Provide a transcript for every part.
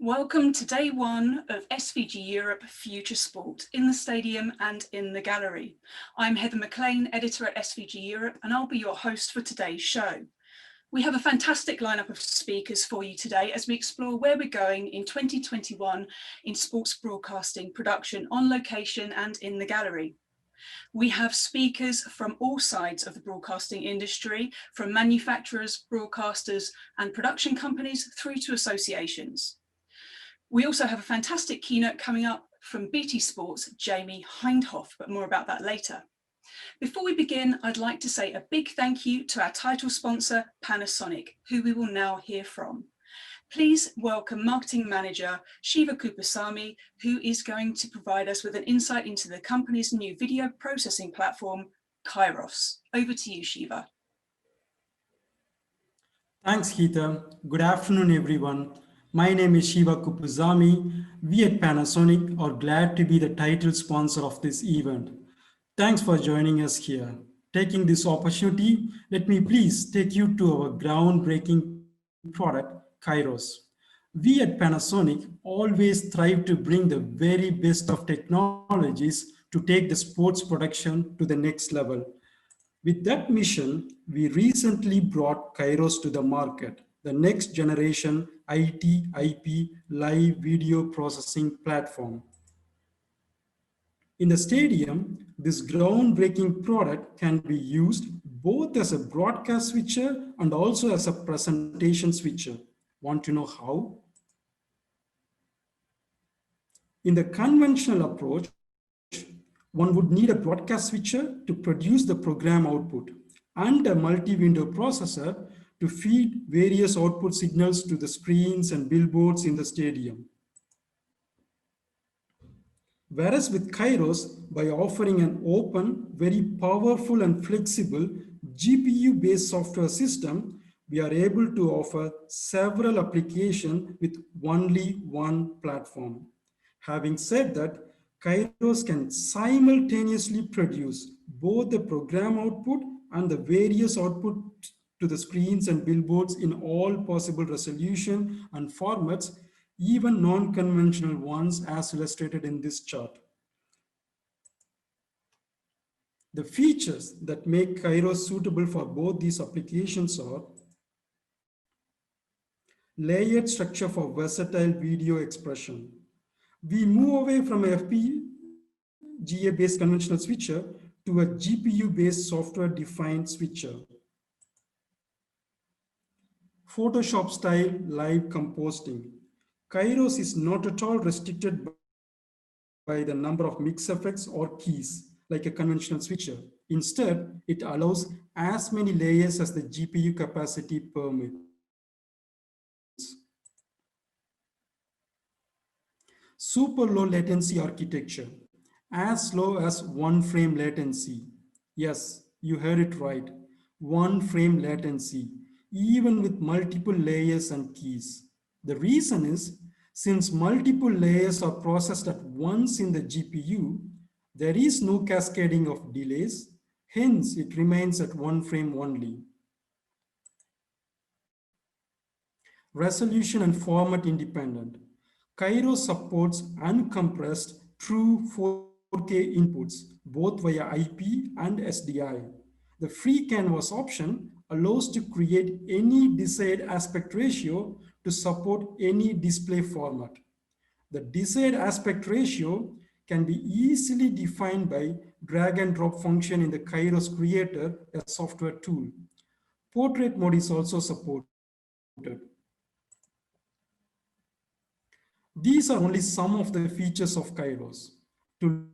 Welcome to day one of SVG Europe FutureSPORT in the stadium and in the gallery. I'm Heather McLean, editor at SVG Europe, and I'll be your host for today's show. We have a fantastic lineup of speakers for you today as we explore where we're going in 2021 in sports broadcasting production on location and in the gallery. We have speakers from all sides of the broadcasting industry, from manufacturers, broadcasters, and production companies through to associations. We also have a fantastic keynote coming up from BT Sport's Jamie Hindhoff, but more about that later. Before we begin, I'd like to say a big thank you to our title sponsor, Panasonic, who we will now hear from. Please welcome Marketing Manager Shiva Kupasamy, who is going to provide us with an insight into the company's new video processing platform, Kairos. Over to you, Shiva. Thanks, Heather. Good afternoon, everyone. My name is Shiva Kupasamy. We at Panasonic are glad to be the title sponsor of this event. Thanks for joining us here. Taking this opportunity, let me please take you to our groundbreaking product, Kairos. We at Panasonic always strive to bring the very best of technologies to take the sports production to the next level. With that mission, we recently brought Kairos to the market, the next generation IT/IP live video processing platform. In the stadium, this groundbreaking product can be used both as a broadcast switcher and also as a presentation switcher. Want to know how? In the conventional approach, one would need a broadcast switcher to produce the program output and a multi-window processor to feed various output signals to the screens and billboards in the stadium. Whereas with Kairos, by offering an open, very powerful and flexible GPU-based software system, we are able to offer several applications with only one platform. Having said that, Kairos can simultaneously produce both the program output and the various output to the screens and billboards in all possible resolution and formats, even non-conventional ones as illustrated in this chart. The features that make Kairos suitable for both these applications are layered structure for versatile video expression. We move away from a FPGA-based conventional switcher to a GPU-based software-defined switcher. Photoshop style live composting. Kairos is not at all restricted by the number of mix effects or keys like a conventional switcher. Instead, it allows as many layers as the GPU capacity permits. Super low latency architecture, as low as 1 frame latency. Yes, you heard it right, 1 frame latency, even with multiple layers and keys. The reason is, since multiple layers are processed at once in the GPU, there is no cascading of delays, hence it remains at 1 frame only. Resolution and format independent. Kairos supports uncompressed true 4K inputs, both via IP and SDI. The free canvas option allows to create any desired aspect ratio to support any display format. The desired aspect ratio can be easily defined by drag and drop function in the Kairos Creator, a software tool. Portrait mode is also supported. These are only some of the features of Kairos. To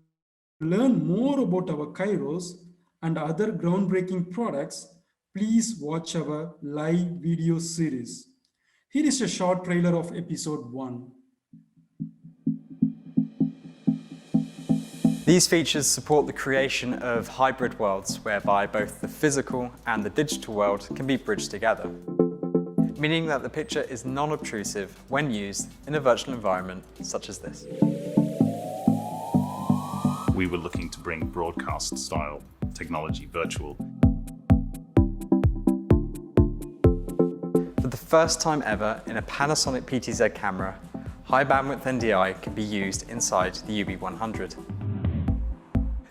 learn more about our Kairos and other groundbreaking products, please watch our live video series. Here is a short trailer of episode 1. These features support the creation of hybrid worlds whereby both the physical and the digital world can be bridged together, meaning that the picture is non-obtrusive when used in a virtual environment such as this. We were looking to bring broadcast-style technology virtual. For the first time ever in a Panasonic PTZ camera, high bandwidth NDI can be used inside the UB100.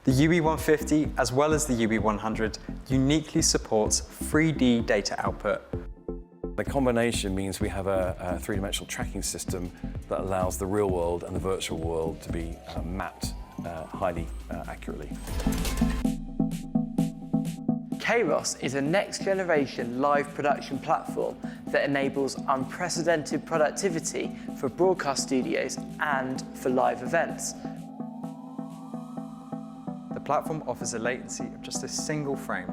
The UB150, as well as the UB100, uniquely supports 3D data output. The combination means we have a three-dimensional tracking system that allows the real world and the virtual world to be mapped highly accurately. Kairos is a next-generation live production platform that enables unprecedented productivity for broadcast studios and for live events. The platform offers a latency of just a single frame,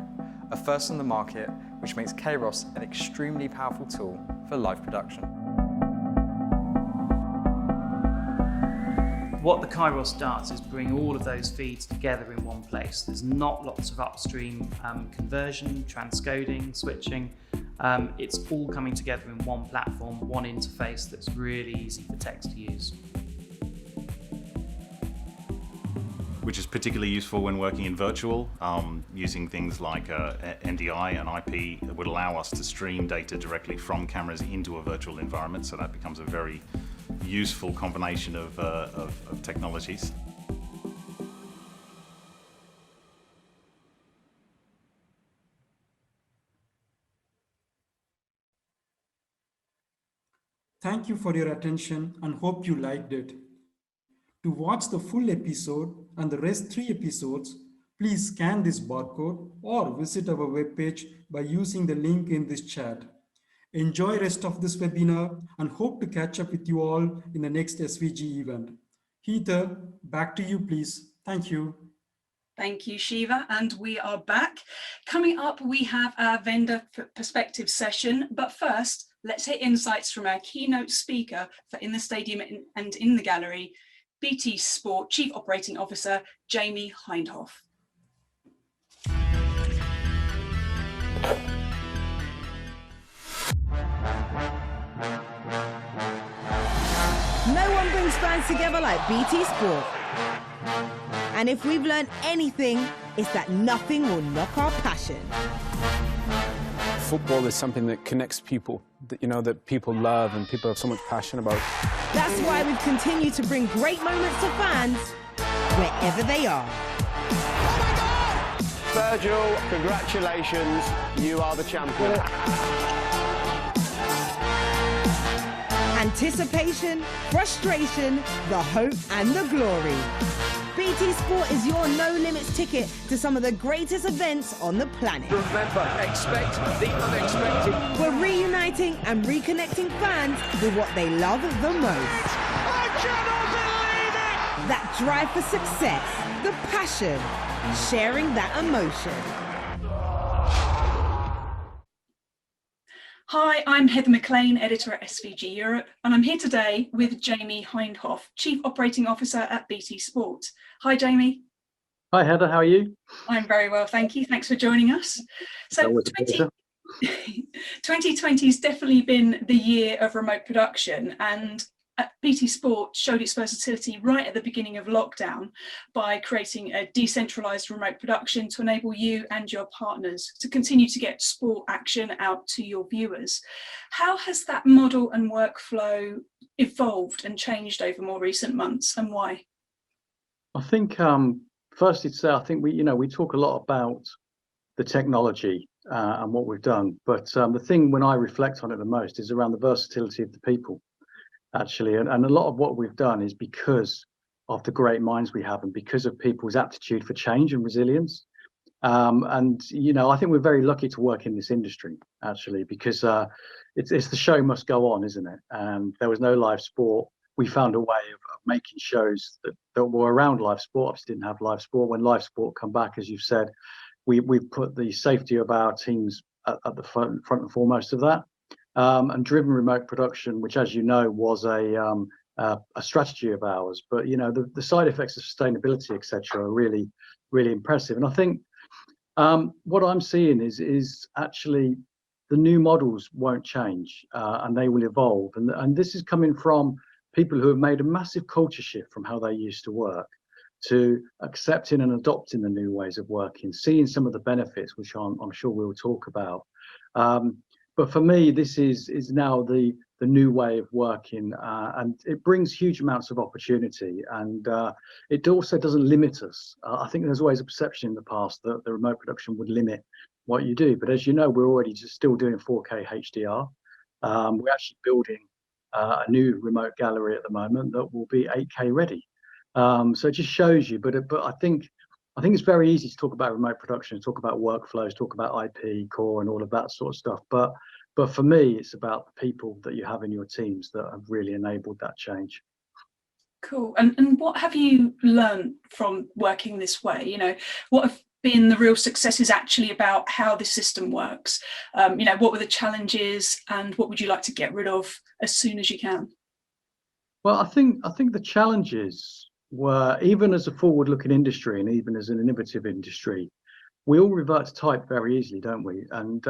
a first on the market, which makes Kairos an extremely powerful tool for live production. What the Kairos does is bring all of those feeds together in one place. There's not lots of upstream conversion, transcoding, switching. It's all coming together in one platform, one interface that's really easy for techs to use. Which is particularly useful when working in virtual, using things like NDI and IP that would allow us to stream data directly from cameras into a virtual environment, so that becomes a very useful combination of technologies. Thank you for your attention and hope you liked it. To watch the full episode and the rest 3 episodes, please scan this barcode or visit our webpage by using the link in this chat. Enjoy rest of this webinar and hope to catch up with you all in the next SVG event. Heather, back to you, please. Thank you. Thank you, Shiva, and we are back. Coming up, we have our vendor perspective session, but first, let's hear insights from our keynote speaker for In the Stadium and in the Gallery, BT Sport Chief Operating Officer, Jamie Hindhoff. No one brings fans together like BT Sport. And if we've learned anything, it's that nothing will knock our passion. Football is something that connects people, that people love and people have so much passion about. That's why we've continued to bring great moments to fans wherever they are. Oh my God! Virgil, congratulations, you are the champion. Anticipation, frustration, the hope and the glory. BT Sport is your no-limits ticket to some of the greatest events on the planet. Remember, expect the unexpected. We're reuniting and reconnecting fans with what they love the most. I cannot believe it! That drive for success, the passion, sharing that emotion. Hi, I'm Heather McClain, editor at SVG Europe, and I'm here today with Jamie Hindhoff, Chief Operating Officer at BT Sport. Hi, Jamie. Hi, Heather. How are you? I'm very well, thank you. Thanks for joining us. So 2020 has definitely been the year of remote production, and BT Sport showed its versatility right at the beginning of lockdown by creating a decentralized remote production to enable you and your partners to continue to get sport action out to your viewers. How has that model and workflow evolved and changed over more recent months, and why? I think firstly to say, I think we talk a lot about the technology and what we've done, but the thing when I reflect on it the most is around the versatility of the people. Actually, and a lot of what we've done is because of the great minds we have and because of people's aptitude for change and resilience. And I think we're very lucky to work in this industry, actually, because it's the show must go on, isn't it? And there was no live sport. We found a way of making shows that were around live sport. Obviously didn't have live sport. When live sport come back, as you've said, we've put the safety of our teams at the front and foremost of that. And driven remote production, which, as you know, was a strategy of ours. But the side effects of sustainability, etc., are really, really impressive. And I think what I'm seeing is actually the new models won't change and they will evolve. And this is coming from people who have made a massive culture shift from how they used to work to accepting and adopting the new ways of working, seeing some of the benefits, which I'm sure we'll talk about. But for me, this is now the the new way of working, and it brings huge amounts of opportunity, and it also doesn't limit us. I think there's always a perception in the past that the remote production would limit what you do, but as you know, we're already just still doing 4K HDR. We're actually building a new remote gallery at the moment that will be 8K ready. So it just shows you, but I think it's very easy to talk about remote production, talk about workflows, talk about IP, core, and all of that sort of stuff. But for me, it's about the people that you have in your teams that have really enabled that change. Cool. And what have you learned from working this way? You know, what have been the real successes actually about how the system works? You know, what were the challenges, and what would you like to get rid of as soon as you can? Well, I think the challenges were, even as a forward-looking industry and even as an innovative industry, we all revert to type very easily, don't we? And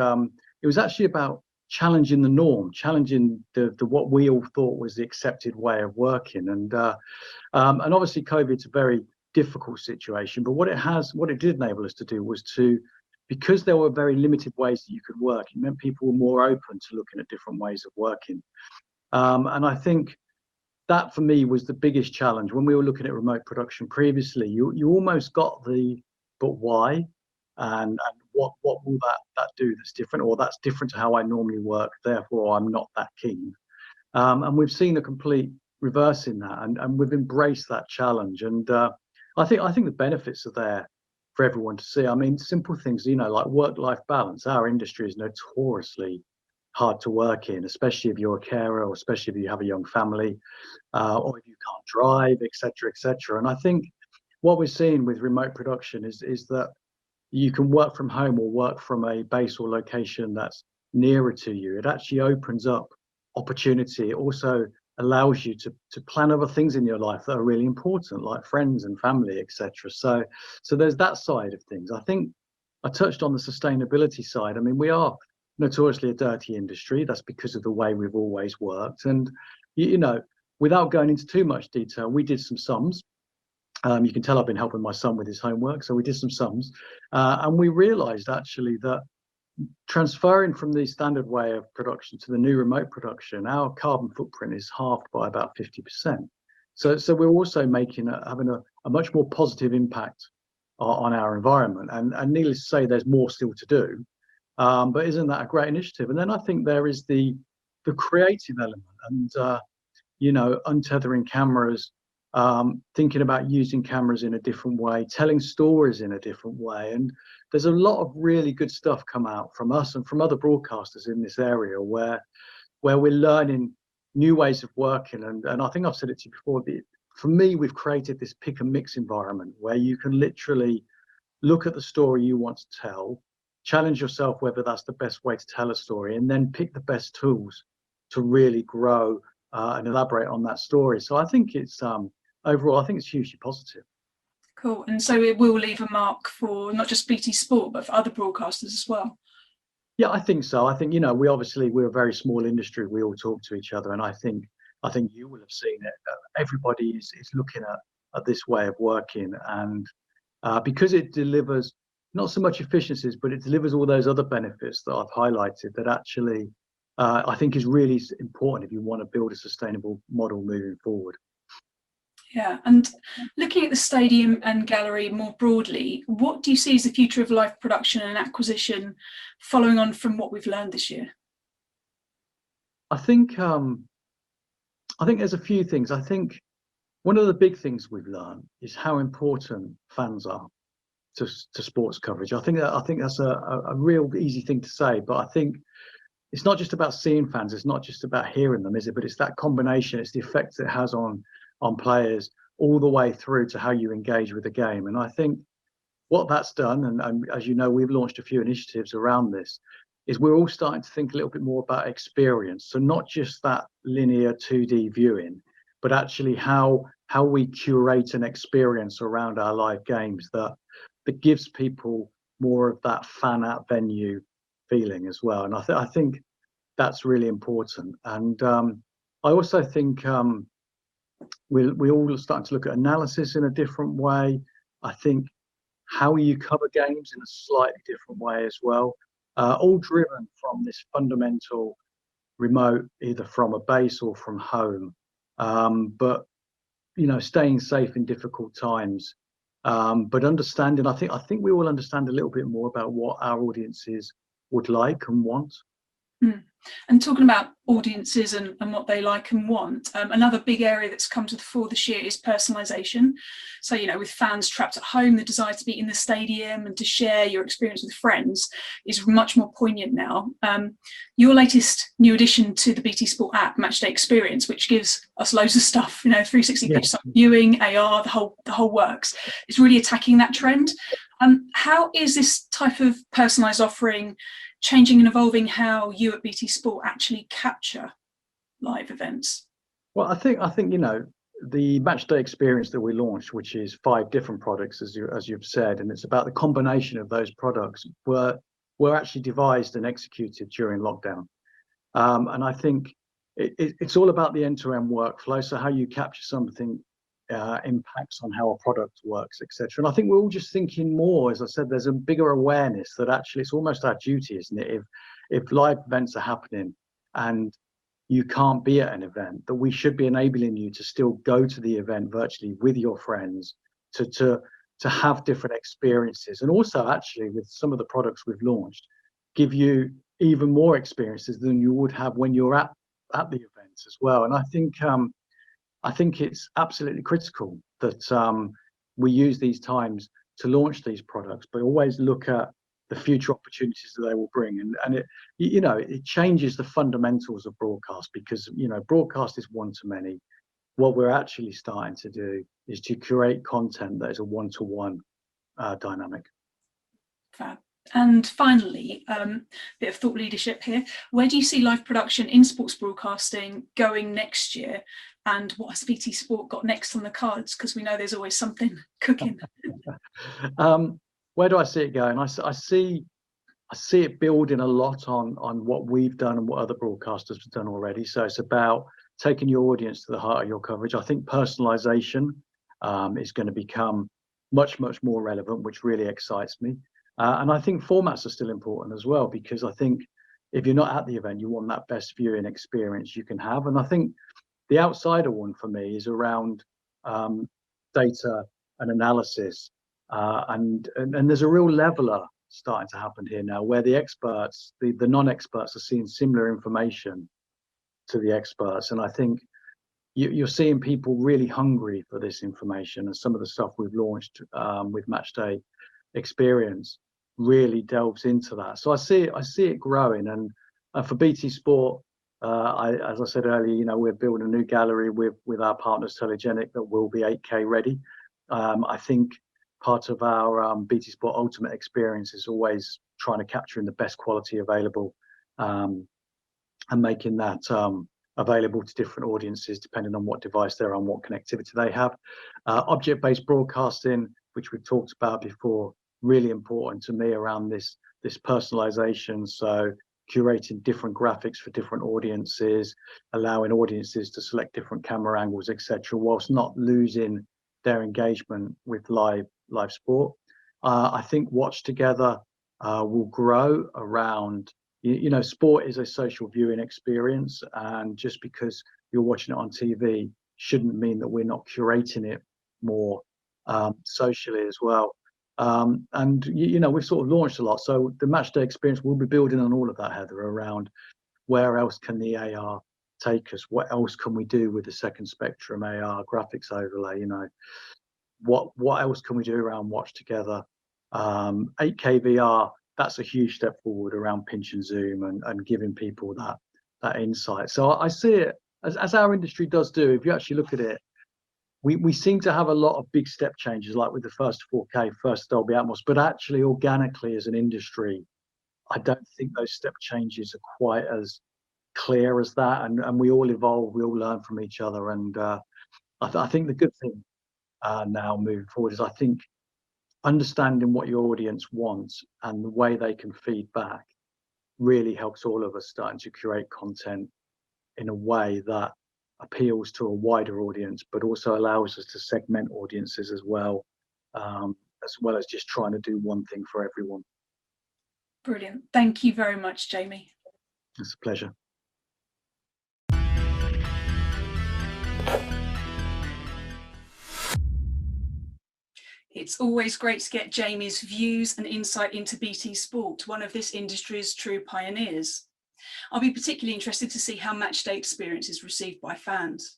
it was actually about challenging the norm, challenging the what we all thought was the accepted way of working. And obviously COVID's a very difficult situation, but what it did enable us to do was to, because there were very limited ways that you could work, it meant people were more open to looking at different ways of working. And I think that for me was the biggest challenge when we were looking at remote production previously. You almost got the, but why? And what will that do that's different, or that's different to how I normally work, therefore I'm not that keen. And we've seen a complete reverse in that, and we've embraced that challenge. And I think the benefits are there for everyone to see. I mean, simple things, you know, like work-life balance. Our industry is notoriously hard to work in, especially if you're a carer, or especially if you have a young family, or if you can't drive, etc., etc. And I think what we're seeing with remote production is that you can work from home or work from a base or location that's nearer to you. It actually opens up opportunity. It also allows you to plan other things in your life that are really important, like friends and family, etc. So there's that side of things. I think I touched on the sustainability side. I mean, we are notoriously a dirty industry. That's because of the way we've always worked. And, you know, without going into too much detail, we did some sums. You can tell I've been helping my son with his homework, so we did some sums, and we realized actually that transferring from the standard way of production to the new remote production, our carbon footprint is halved by about 50%. So we're also having a much more positive impact on our environment, and needless to say, there's more still to do, but isn't that a great initiative? And then I think there is the creative element, and you know, untethering cameras, thinking about using cameras in a different way, telling stories in a different way. And there's a lot of really good stuff come out from us and from other broadcasters in this area where we're learning new ways of working. And I think I've said it to you before, for me, we've created this pick and mix environment where you can literally look at the story you want to tell, challenge yourself whether that's the best way to tell a story, and then pick the best tools to really grow and elaborate on that story. So I think it's overall, I think it's hugely positive. Cool. And so it will leave a mark for not just BT Sport, but for other broadcasters as well. Yeah, I think so. I think, you know, we're a very small industry. We all talk to each other, and I think you will have seen it. Everybody is looking at this way of working, and because it delivers not so much efficiencies, but it delivers all those other benefits that I've highlighted that actually I think is really important if you want to build a sustainable model moving forward. Yeah, and looking at the stadium and gallery more broadly, what do you see as the future of live production and acquisition following on from what we've learned this year? I think there's a few things. I think one of the big things we've learned is how important fans are to sports coverage. I think that's a real easy thing to say, but I think it's not just about seeing fans, it's not just about hearing them, is it? But it's that combination, it's the effect it has on players all the way through to how you engage with the game. And I think what that's done, and as you know, we've launched a few initiatives around this, is we're all starting to think a little bit more about experience. So not just that linear 2D viewing, but actually how we curate an experience around our live games that gives people more of that fan at venue feeling as well. And I think that's really important. And I also think we all starting to look at analysis in a different way. I think how you cover games in a slightly different way as well, all driven from this fundamental remote, either from a base or from home. But staying safe in difficult times, but understanding. I think we all understand a little bit more about what our audiences would like and want. And talking about audiences and what they like and want, another big area that's come to the fore this year is personalisation. So, with fans trapped at home, the desire to be in the stadium and to share your experience with friends is much more poignant now. Your latest new addition to the BT Sport app, Matchday Experience, which gives us loads of stuff, 360 pitch viewing, AR, the whole works, is really attacking that trend. How is this type of personalised offering changing and evolving how you at BT Sport actually capture live events? Well, I think the Matchday Experience that we launched, which is 5 different products, as you've said, and it's about the combination of those products were actually devised and executed during lockdown. And I think it's all about the end-to-end workflow. So how you capture something impacts on how a product works, etc. And I think we're all just thinking more, as I said, there's a bigger awareness that actually it's almost our duty, isn't it, if live events are happening and you can't be at an event, that we should be enabling you to still go to the event virtually with your friends, to have different experiences, and also actually with some of the products we've launched, give you even more experiences than you would have when you're at the events as well. And I think it's absolutely critical that we use these times to launch these products, but always look at the future opportunities that they will bring. And it changes the fundamentals of broadcast, because, broadcast is one to many. What we're actually starting to do is to create content that is a one-to-one dynamic. Fab. And finally, bit of thought leadership here. Where do you see live production in sports broadcasting going next year? And what has BT Sport got next on the cards? Because we know there's always something cooking. Where do I see it going? I see it building a lot on what we've done and what other broadcasters have done already. So it's about taking your audience to the heart of your coverage. I think personalisation is going to become much, much more relevant, which really excites me. And I think formats are still important as well, because I think if you're not at the event, you want that best viewing experience you can have. And I think the outsider one for me is around data and analysis. And there's a real leveler starting to happen here now, where the experts, the non-experts, are seeing similar information to the experts. And I think you're seeing people really hungry for this information, and some of the stuff we've launched with Matchday Experience really delves into that. So I see it growing. And for BT Sport, as I said earlier, we're building a new gallery with our partners Telegenic that will be 8K ready. I think part of our BT Sport Ultimate experience is always trying to capture in the best quality available, and making that available to different audiences depending on what device they're on, what connectivity they have. Object-based broadcasting, which we've talked about before, really important to me around this personalization. So curating different graphics for different audiences, allowing audiences to select different camera angles, etc., whilst not losing their engagement with live sport. I think Watch Together will grow around, sport is a social viewing experience, and just because you're watching it on TV shouldn't mean that we're not curating it more socially as well. And we've sort of launched a lot, so the Matchday Experience will be building on all of that, Heather, around where else can the AR take us, what else can we do with the second spectrum AR graphics overlay, what else can we do around Watch Together. 8K VR, that's a huge step forward around pinch and zoom and giving people that insight. So I see it as our industry does do. If you actually look at it, we seem to have a lot of big step changes, like with the first 4K, first Dolby Atmos, but actually organically as an industry, I don't think those step changes are quite as clear as that. And we all evolve, we all learn from each other. And I think the good thing now moving forward is, I think, understanding what your audience wants and the way they can feed back really helps all of us starting to curate content in a way that appeals to a wider audience, but also allows us to segment audiences as well as just trying to do one thing for everyone. Brilliant. Thank you very much, Jamie. It's a pleasure. It's always great to get Jamie's views and insight into BT Sport, one of this industry's true pioneers. I'll be particularly interested to see how matchday experience is received by fans.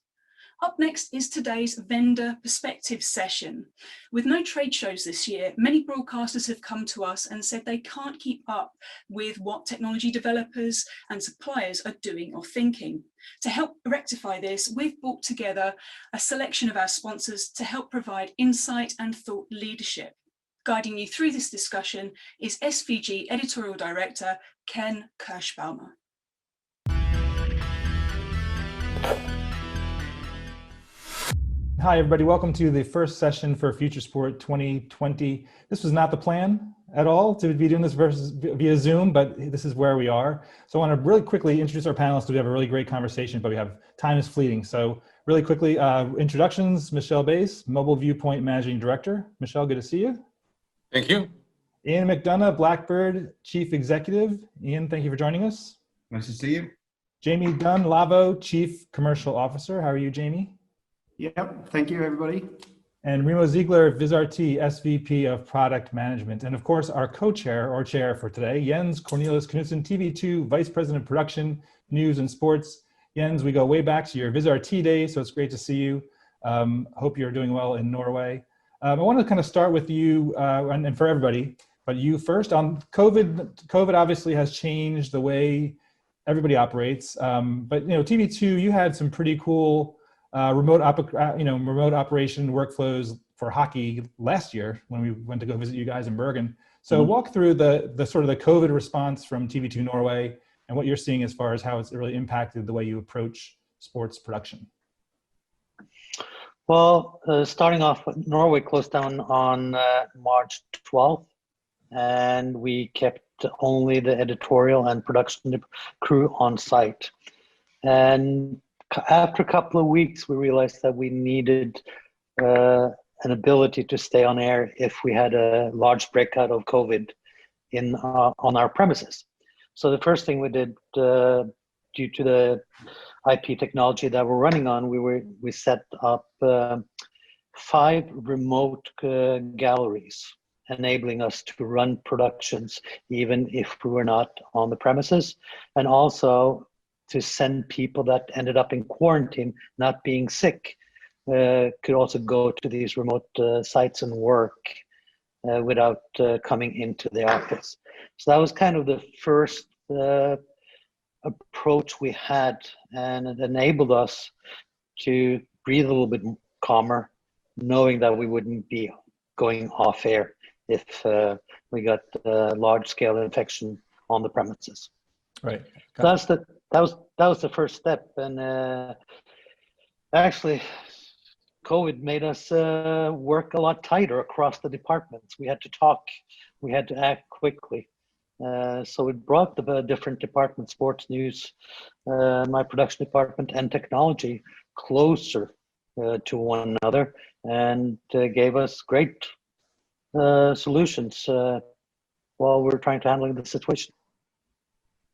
Up next is today's vendor perspective session. With no trade shows this year, many broadcasters have come to us and said they can't keep up with what technology developers and suppliers are doing or thinking. To help rectify this, we've brought together a selection of our sponsors to help provide insight and thought leadership. Guiding you through this discussion is SVG Editorial Director Ken Kirschbaumer. Hi, everybody. Welcome to the first session for FutureSPORT 2020. This was not the plan at all to be doing this via Zoom, but this is where we are. So I want to really quickly introduce our panelists. We have a really great conversation, but time is fleeting. So really quickly, introductions, Michel Bais, Mobile Viewpoint Managing Director. Michel, good to see you. Thank you. Ian McDonough, Blackbird Chief Executive. Ian, thank you for joining us. Nice to see you. Jamie Dunn, Lawo, Chief Commercial Officer. How are you, Jamie? Yep, thank you, everybody. And Remo Ziegler, Vizrt, SVP of Product Management. And of course, our co-chair or chair for today, Jens Cornelius Knudsen, TV2 Vice President of Production, News and Sports. Jens, we go way back to your Vizrt day, so it's great to see you. Hope you're doing well in Norway. I want to kind of start with you and for everybody, but you first. COVID obviously has changed the way everybody operates. But TV2, you had some pretty cool remote operation workflows for hockey last year when we went to go visit you guys in Bergen. So walk through the sort of the COVID response from TV2 Norway and what you're seeing as far as how it's really impacted the way you approach sports production. Well, starting off, Norway closed down on March 12th, and we kept only the editorial and production crew on site. And after a couple of weeks, we realized that we needed an ability to stay on air if we had a large breakout of COVID on our premises. So the first thing we did, due to the IP technology that we're running on, we set up 5 remote galleries, enabling us to run productions even if we were not on the premises, and also to send people that ended up in quarantine, not being sick, could also go to these remote sites and work without coming into the office. So that was kind of the first approach we had, and it enabled us to breathe a little bit calmer, knowing that we wouldn't be going off air if we got large-scale infection on the premises. Right. That was the first step, and actually, COVID made us work a lot tighter across the departments. We had to talk, we had to act quickly. So it brought the different departments, sports, news, my production department, and technology closer to one another, and gave us great solutions while we're trying to handle the situation.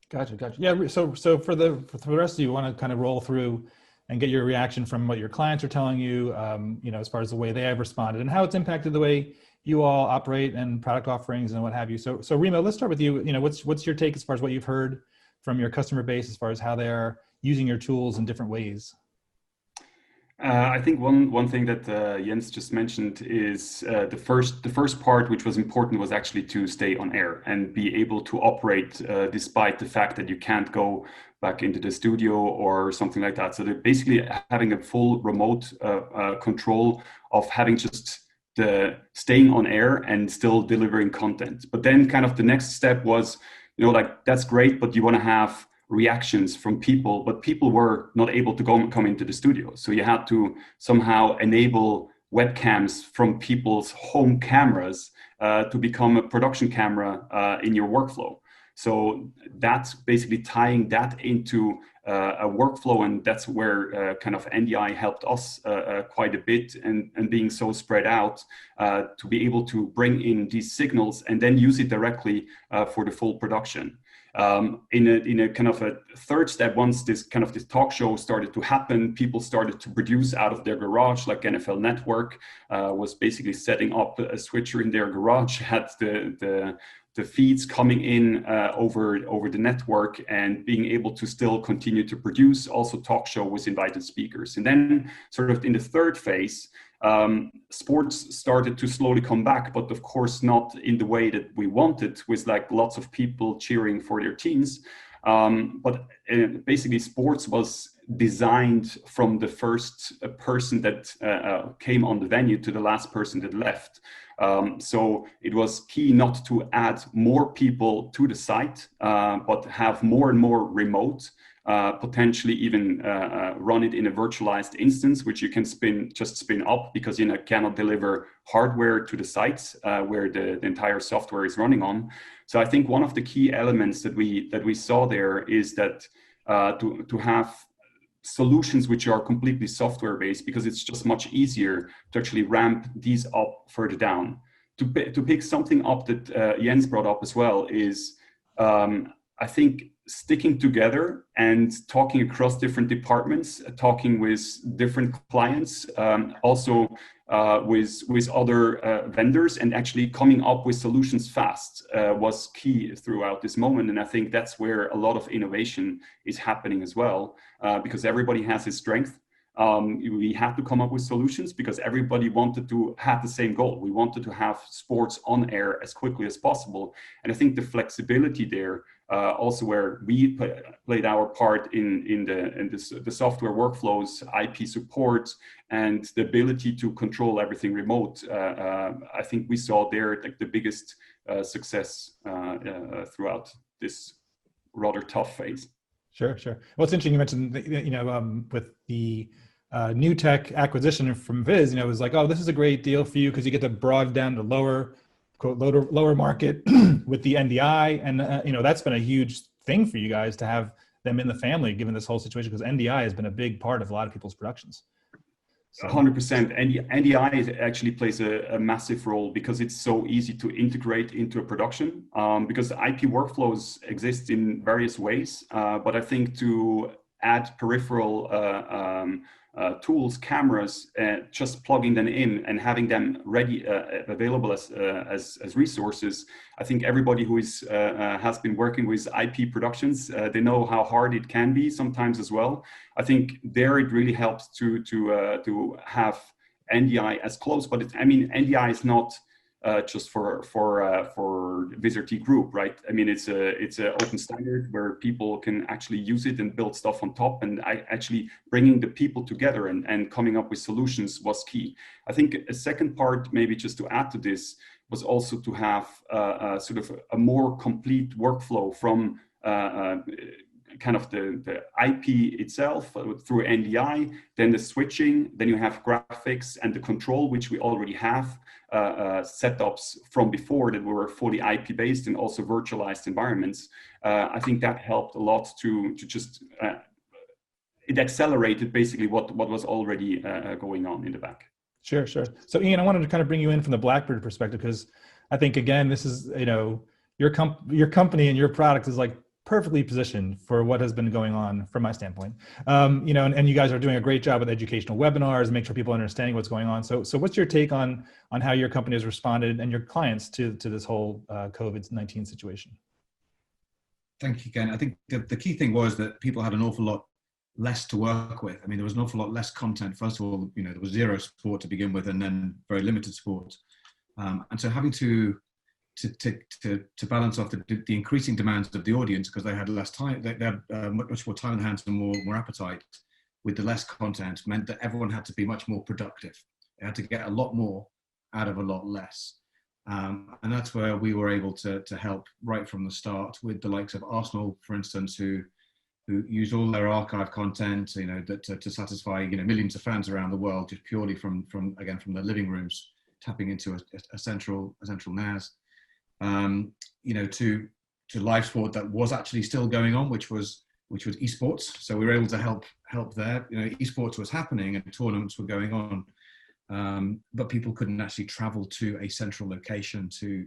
Gotcha. Yeah. So for the rest of you, want to kind of roll through and get your reaction from what your clients are telling you, as far as the way they have responded and how it's impacted the way you all operate and product offerings and what have you. So Remo, let's start with you. What's your take as far as what you've heard from your customer base as far as how they're using your tools in different ways? I think one thing that Jens just mentioned is the first part, which was important, was actually to stay on air and be able to operate despite the fact that you can't go back into the studio or something like that. So they're basically having a full remote control of having just the staying on air and still delivering content. But then kind of the next step was, that's great, but you want to have reactions from people, but people were not able to come into the studio. So you had to somehow enable webcams from people's home cameras to become a production camera in your workflow. So that's basically tying that into a workflow, and that's where kind of NDI helped us quite a bit, and being so spread out to be able to bring in these signals and then use it directly for the full production. In a kind of a third step, once this talk show started to happen, people started to produce out of their garage, like NFL Network was basically setting up a switcher in their garage, had the feeds coming in over the network and being able to still continue to produce also talk show with invited speakers. And then sort of in the third phase, sports started to slowly come back, but of course not in the way that we wanted, with like lots of people cheering for their teams. But basically sports was designed from the first person that came on the venue to the last person that left. So it was key not to add more people to the site, but have more and more remote, potentially even run it in a virtualized instance, which you can just spin up, because cannot deliver hardware to the sites where the entire software is running on. So I think one of the key elements that we saw there is that to have solutions which are completely software based, because it's just much easier to actually ramp these up further down. To pick something up that Jens brought up as well is, I think, sticking together and talking across different departments, talking with different clients, also with other vendors, and actually coming up with solutions fast was key throughout this moment. And I think that's where a lot of innovation is happening as well, because everybody has his strength. We had to come up with solutions because everybody wanted to have the same goal. We wanted to have sports on air as quickly as possible. And I think the flexibility there, also where we played our part in the software workflows, IP support, and the ability to control everything remote, I think we saw there like the biggest success throughout this rather tough phase. Sure. Well, it's interesting you mentioned, with the new tech acquisition from Viz, it was like, oh, this is a great deal for you because you get to broaden down to lower market with the NDI. And, that's been a huge thing for you guys to have them in the family, given this whole situation, because NDI has been a big part of a lot of people's productions. 100%. And NDI actually plays a massive role because it's so easy to integrate into a production, because IP workflows exist in various ways. But I think to add peripheral tools, cameras, just plugging them in and having them ready, available as resources. I think everybody who has been working with IP productions, they know how hard it can be sometimes as well. I think there it really helps to have NDI as close, but NDI is not just for Vizrt group, right? I mean, it's a open standard where people can actually use it and build stuff on top, and actually bringing the people together and coming up with solutions was key. I think a second part, maybe just to add to this, was also to have sort of a more complete workflow from kind of the IP itself through NDI, then the switching, then you have graphics and the control, which we already have setups from before that were fully IP based and also virtualized environments. I think that helped a lot to just, it accelerated basically what was already going on in the back. Sure. So Ian, I wanted to kind of bring you in from the Blackbird perspective, because I think, again, this is, your company and your product is like perfectly positioned for what has been going on from my standpoint. And you guys are doing a great job with educational webinars and make sure people are understanding what's going on. So what's your take on how your company has responded and your clients to this whole COVID-19 situation? Thank you, Ken. I think the key thing was that people had an awful lot less to work with. I mean, there was an awful lot less content. First of all, there was zero sport to begin with, and then very limited sport. And so having to balance off the increasing demands of the audience, because they had less time, they had much more time in hands and more appetite, with the less content, meant that everyone had to be much more productive. They had to get a lot more out of a lot less. And that's where we were able to help right from the start, with the likes of Arsenal, for instance, who use all their archive content, to satisfy millions of fans around the world, just purely from their living rooms, tapping into a central NAS. To live sport that was actually still going on, which was esports. So we were able to help there. Esports was happening and tournaments were going on, but people couldn't actually travel to a central location to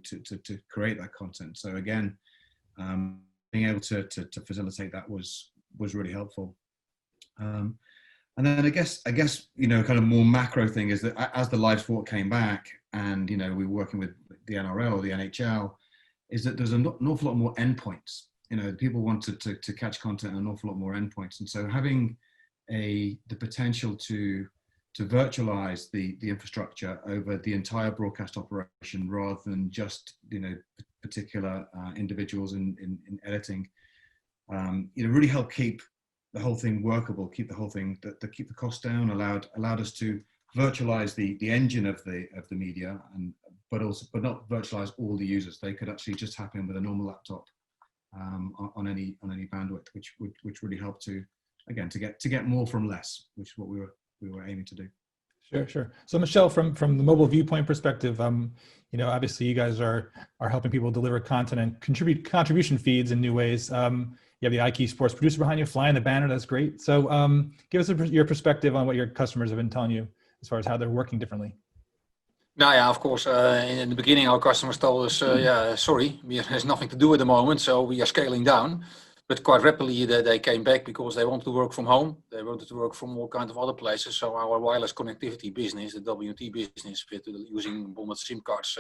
create that content. So again, able to facilitate that was really helpful. And then I guess kind of more macro thing is that as the live sport came back, and we were working with the NRL or the NHL, is that there's an awful lot more endpoints. People wanted to catch content and an awful lot more endpoints, and so having the potential to virtualize the infrastructure over the entire broadcast operation rather than just particular individuals in editing, really helped keep the whole thing workable, keep the whole thing keep the cost down, allowed us to virtualize the engine of the media, but not virtualize all the users. They could actually just happen with a normal laptop on any bandwidth, which really helped to get more from less, which is what we were aiming to do. Sure. So Michel, from the mobile Viewpoint perspective, obviously you guys are helping people deliver content and contribution feeds in new ways. You have the iKey Sports producer behind you, flying the banner. That's great. So give us your perspective on what your customers have been telling you as far as how they're working differently. Now, yeah, of course, in the beginning, our customers told us, sorry, there's nothing to do at the moment, so we are scaling down. But quite rapidly, they came back because they wanted to work from home. They wanted to work from all kinds of other places. So our wireless connectivity business, the WT business, with using bonded SIM cards,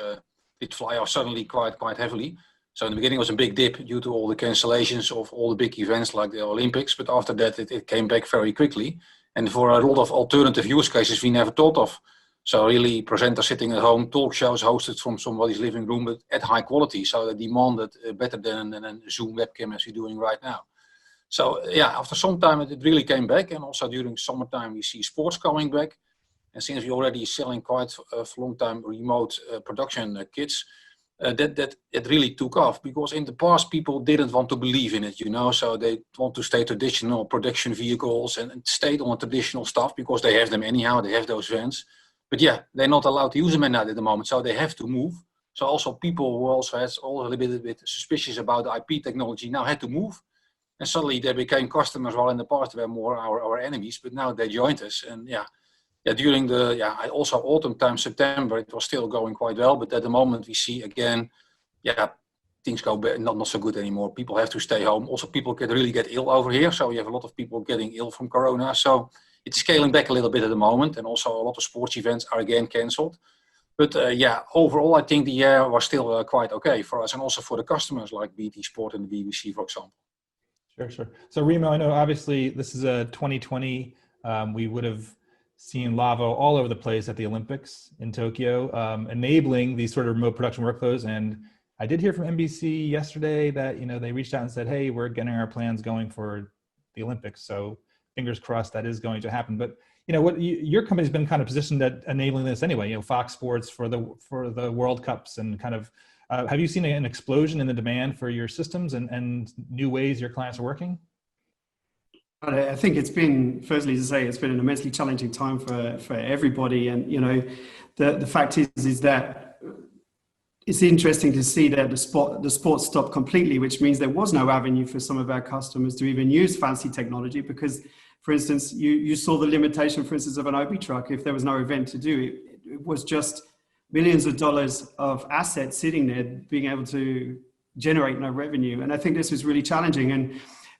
did fly off suddenly quite heavily. So in the beginning, it was a big dip due to all the cancellations of all the big events like the Olympics. But after that, it came back very quickly. And for a lot of alternative use cases we never thought of. So really, presenters sitting at home, talk shows hosted from somebody's living room, but at high quality. So they demanded better than a Zoom webcam as we're doing right now. So yeah, after some time, it really came back. And also during summertime, we see sports coming back. And since we're already selling quite for a long time remote production kits, that it really took off, because in the past people didn't want to believe in it, so they want to stay traditional production vehicles and stay on traditional stuff because they have them anyhow, they have those vans. But yeah, they're not allowed to use them at the moment, so they have to move. So also people who also had a little bit suspicious about the IP technology now had to move. And suddenly they became customers, while in the past they were more our enemies, but now they joined us. And during also autumn time, September, it was still going quite well. But at the moment we see again, things go not so good anymore. People have to stay home. Also people can really get ill over here. So you have a lot of people getting ill from Corona. So it's scaling back a little bit at the moment. And also a lot of sports events are again cancelled. But overall, I think the year was still quite okay for us and also for the customers like BT Sport and the BBC, for example. Sure. So Remo, I know obviously this is a 2020. We would have seen Lawo all over the place at the Olympics in Tokyo, enabling these sort of remote production workflows. And I did hear from NBC yesterday that, they reached out and said, hey, we're getting our plans going for the Olympics. So fingers crossed that is going to happen. But, your company's been kind of positioned at enabling this anyway, Fox Sports for the World Cups and kind of, have you seen an explosion in the demand for your systems and new ways your clients are working? I think it's been, firstly to say, it's been an immensely challenging time for everybody. And, the fact is that it's interesting to see that the sport stopped completely, which means there was no avenue for some of our customers to even use fancy technology because, for instance, you saw the limitation, for instance, of an OB truck. If there was no event to do, it was just millions of dollars of assets sitting there being able to generate no revenue. And I think this was really challenging.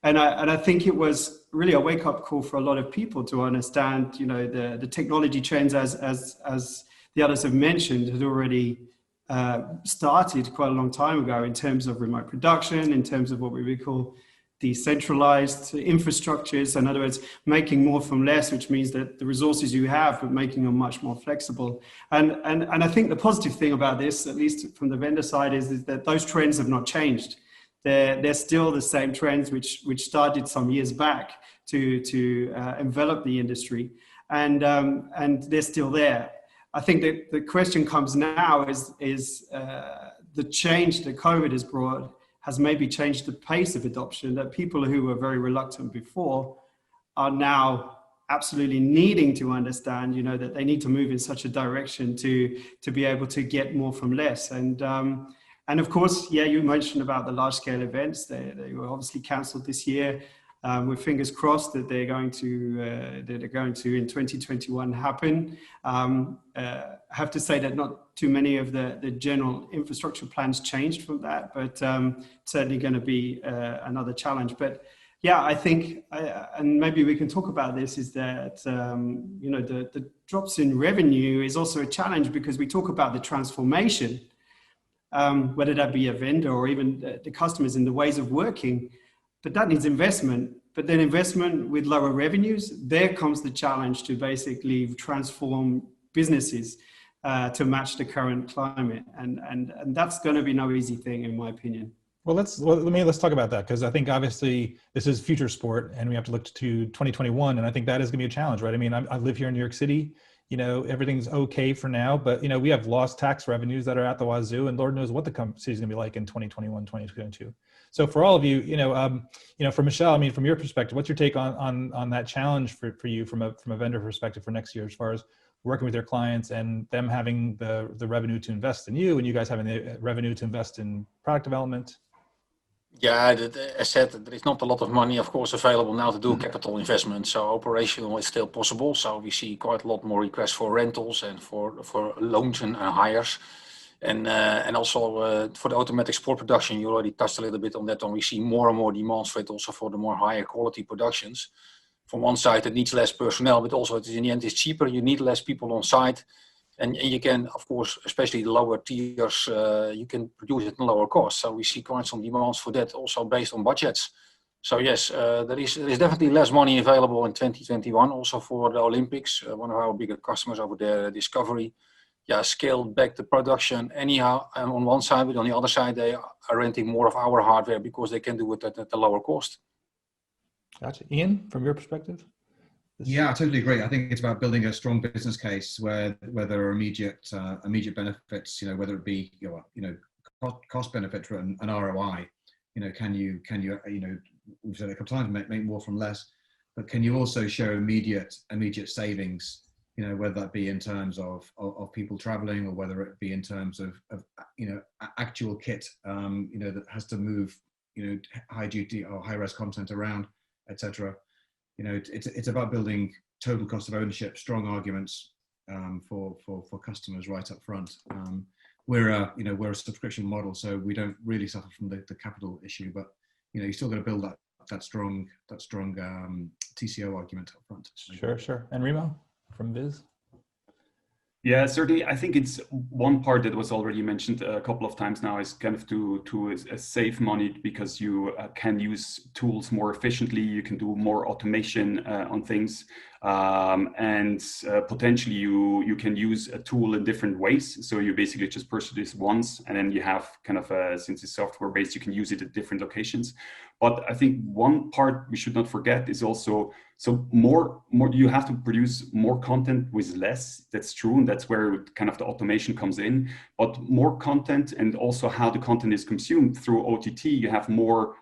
And I think it was really a wake-up call for a lot of people to understand, the technology trends, as the others have mentioned, had already started quite a long time ago in terms of remote production, in terms of what we would call decentralized infrastructures. In other words, making more from less, which means that the resources you have, but making them much more flexible. And I think the positive thing about this, at least from the vendor side, is that those trends have not changed. They're still the same trends which started some years back to envelop the industry, and they're still there. I think that the question comes now is the change that COVID has brought has maybe changed the pace of adoption, that people who were very reluctant before are now absolutely needing to understand, that they need to move in such a direction to be able to get more from less. And of course, you mentioned about the large scale events. They were obviously cancelled this year. With fingers crossed that they're going to in 2021 happen. have to say that not too many of the general infrastructure plans changed from that, but certainly going to be another challenge. But yeah, I think, and maybe we can talk about this, is that, you know, the drops in revenue is also a challenge because we talk about the transformation, whether that be a vendor or even the customers in the ways of working, but that needs investment. But then investment with lower revenues, there comes the challenge to basically transform businesses to match the current climate. And that's going to be no easy thing, in my opinion. Well, let's talk about that, because I think obviously this is FutureSPORT and we have to look to 2021, and I think that is going to be a challenge, right? I mean, I live here in New York City. You know, everything's okay for now, but you know, we have lost tax revenues that are at the wazoo, and Lord knows what the city is going to be like in 2021, 2022. So for all of you, you know, for Michel, I mean, from your perspective, what's your take on that challenge for you from a vendor perspective for next year, as far as working with your clients and them having the revenue to invest in you, and you guys having the revenue to invest in product development? Yeah, as said, there is not a lot of money, of course, available now to do capital investment. So operational is still possible. So we see quite a lot more requests for rentals and for loans and hires. And also for the automatic sport production, you already touched a little bit on that one. We see more and more demands for it, also for the more higher quality productions. From one side, it needs less personnel, but also in the end, it's cheaper. You need less people on site. And you can, of course, especially the lower tiers, you can produce it at lower cost. So we see quite some demands for that, also based on budgets. So yes, there is definitely less money available in 2021, also for the Olympics. One of our bigger customers over there, Discovery, scaled back the production anyhow on one side, but on the other side, they are renting more of our hardware because they can do it at a lower cost. Gotcha. Ian, from your perspective? Yeah, I totally agree. I think it's about building a strong business case where there are immediate benefits. You know, whether it be cost benefit and ROI. You know, can you we've said a couple times, make more from less, but can you also show immediate savings? You know, whether that be in terms of people traveling, or whether it be in terms of actual kit that has to move high duty or high res content around, etc. You know, it's about building total cost of ownership, strong arguments for customers right up front. We're a subscription model, so we don't really suffer from the capital issue, but you still got to build that strong TCO argument up front. Sure. And Remo from Viz? Yeah, certainly. I think it's one part that was already mentioned a couple of times now is kind of to save money, because you can use tools more efficiently. You can do more automation on things, and potentially you can use a tool in different ways. So you basically just purchase this once, and then you have kind of since it's software based, you can use it at different locations. But I think one part we should not forget is also, so more you have to produce more content with less. That's true, and that's where kind of the automation comes in. But more content, and also how the content is consumed through OTT, you have more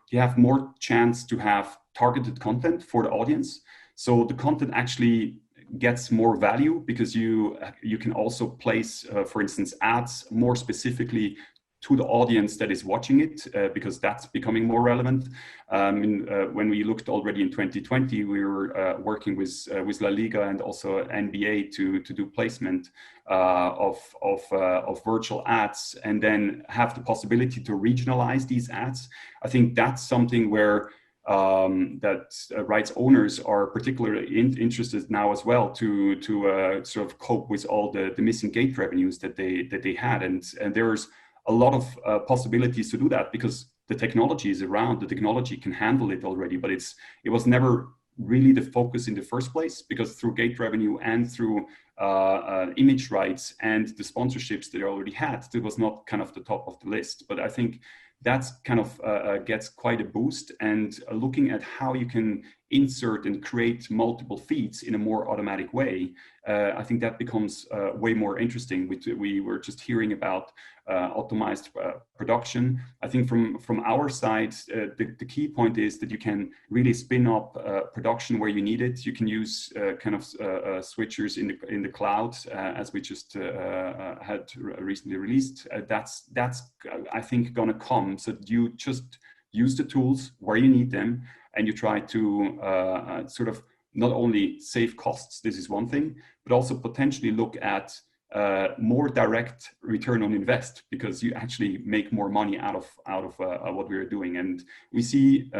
chance to have targeted content for the audience. So the content actually gets more value because you can also place, for instance, ads more specifically to the audience that is watching it, because that's becoming more relevant. When we looked already in 2020, we were working with La Liga and also NBA to do placement of virtual ads, and then have the possibility to regionalize these ads. I think that's something where rights owners are particularly interested now as well to sort of cope with all the missing gate revenues that they had, and there's a lot of possibilities to do that because the technology is around. The technology can handle it already, but it was never really the focus in the first place, because through gate revenue and through image rights and the sponsorships that they already had, it was not kind of the top of the list. But I think that's kind of gets quite a boost, and looking at how you can insert and create multiple feeds in a more automatic way, I think that becomes way more interesting. We were just hearing about optimized production. I think from our side, the key point is that you can really spin up production where you need it. You can use kind of switchers in the cloud, as we just had recently released. That's I think gonna come. So you just use the tools where you need them, and you try to sort of not only save costs, this is one thing, but also potentially look at more direct return on invest, because you actually make more money out of what we are doing. And we see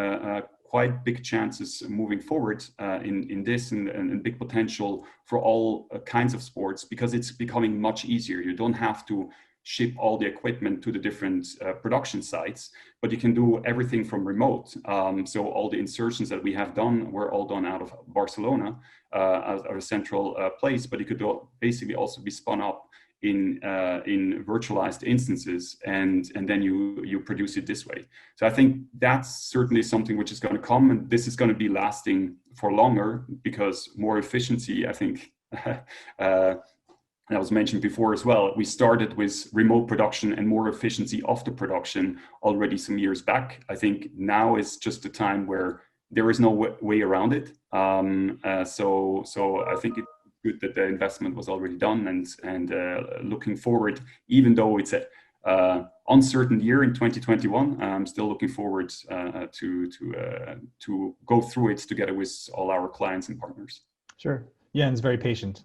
quite big chances moving forward in this, and big potential for all kinds of sports, because it's becoming much easier. You don't have to ship all the equipment to the different production sites, but you can do everything from remote. So all the insertions that we have done were all done out of Barcelona as a central place, but it could basically also be spun up in virtualized instances, and then you produce it this way. So I think that's certainly something which is going to come, and this is going to be lasting for longer, because more efficiency, I think, that was mentioned before as well. We started with remote production and more efficiency of the production already some years back. I think now is just the time where there is no way around it. So I think it's good that the investment was already done, and looking forward, even though it's a uncertain year in 2021, I'm still looking forward to go through it together with all our clients and partners. Sure. Jens, very patient.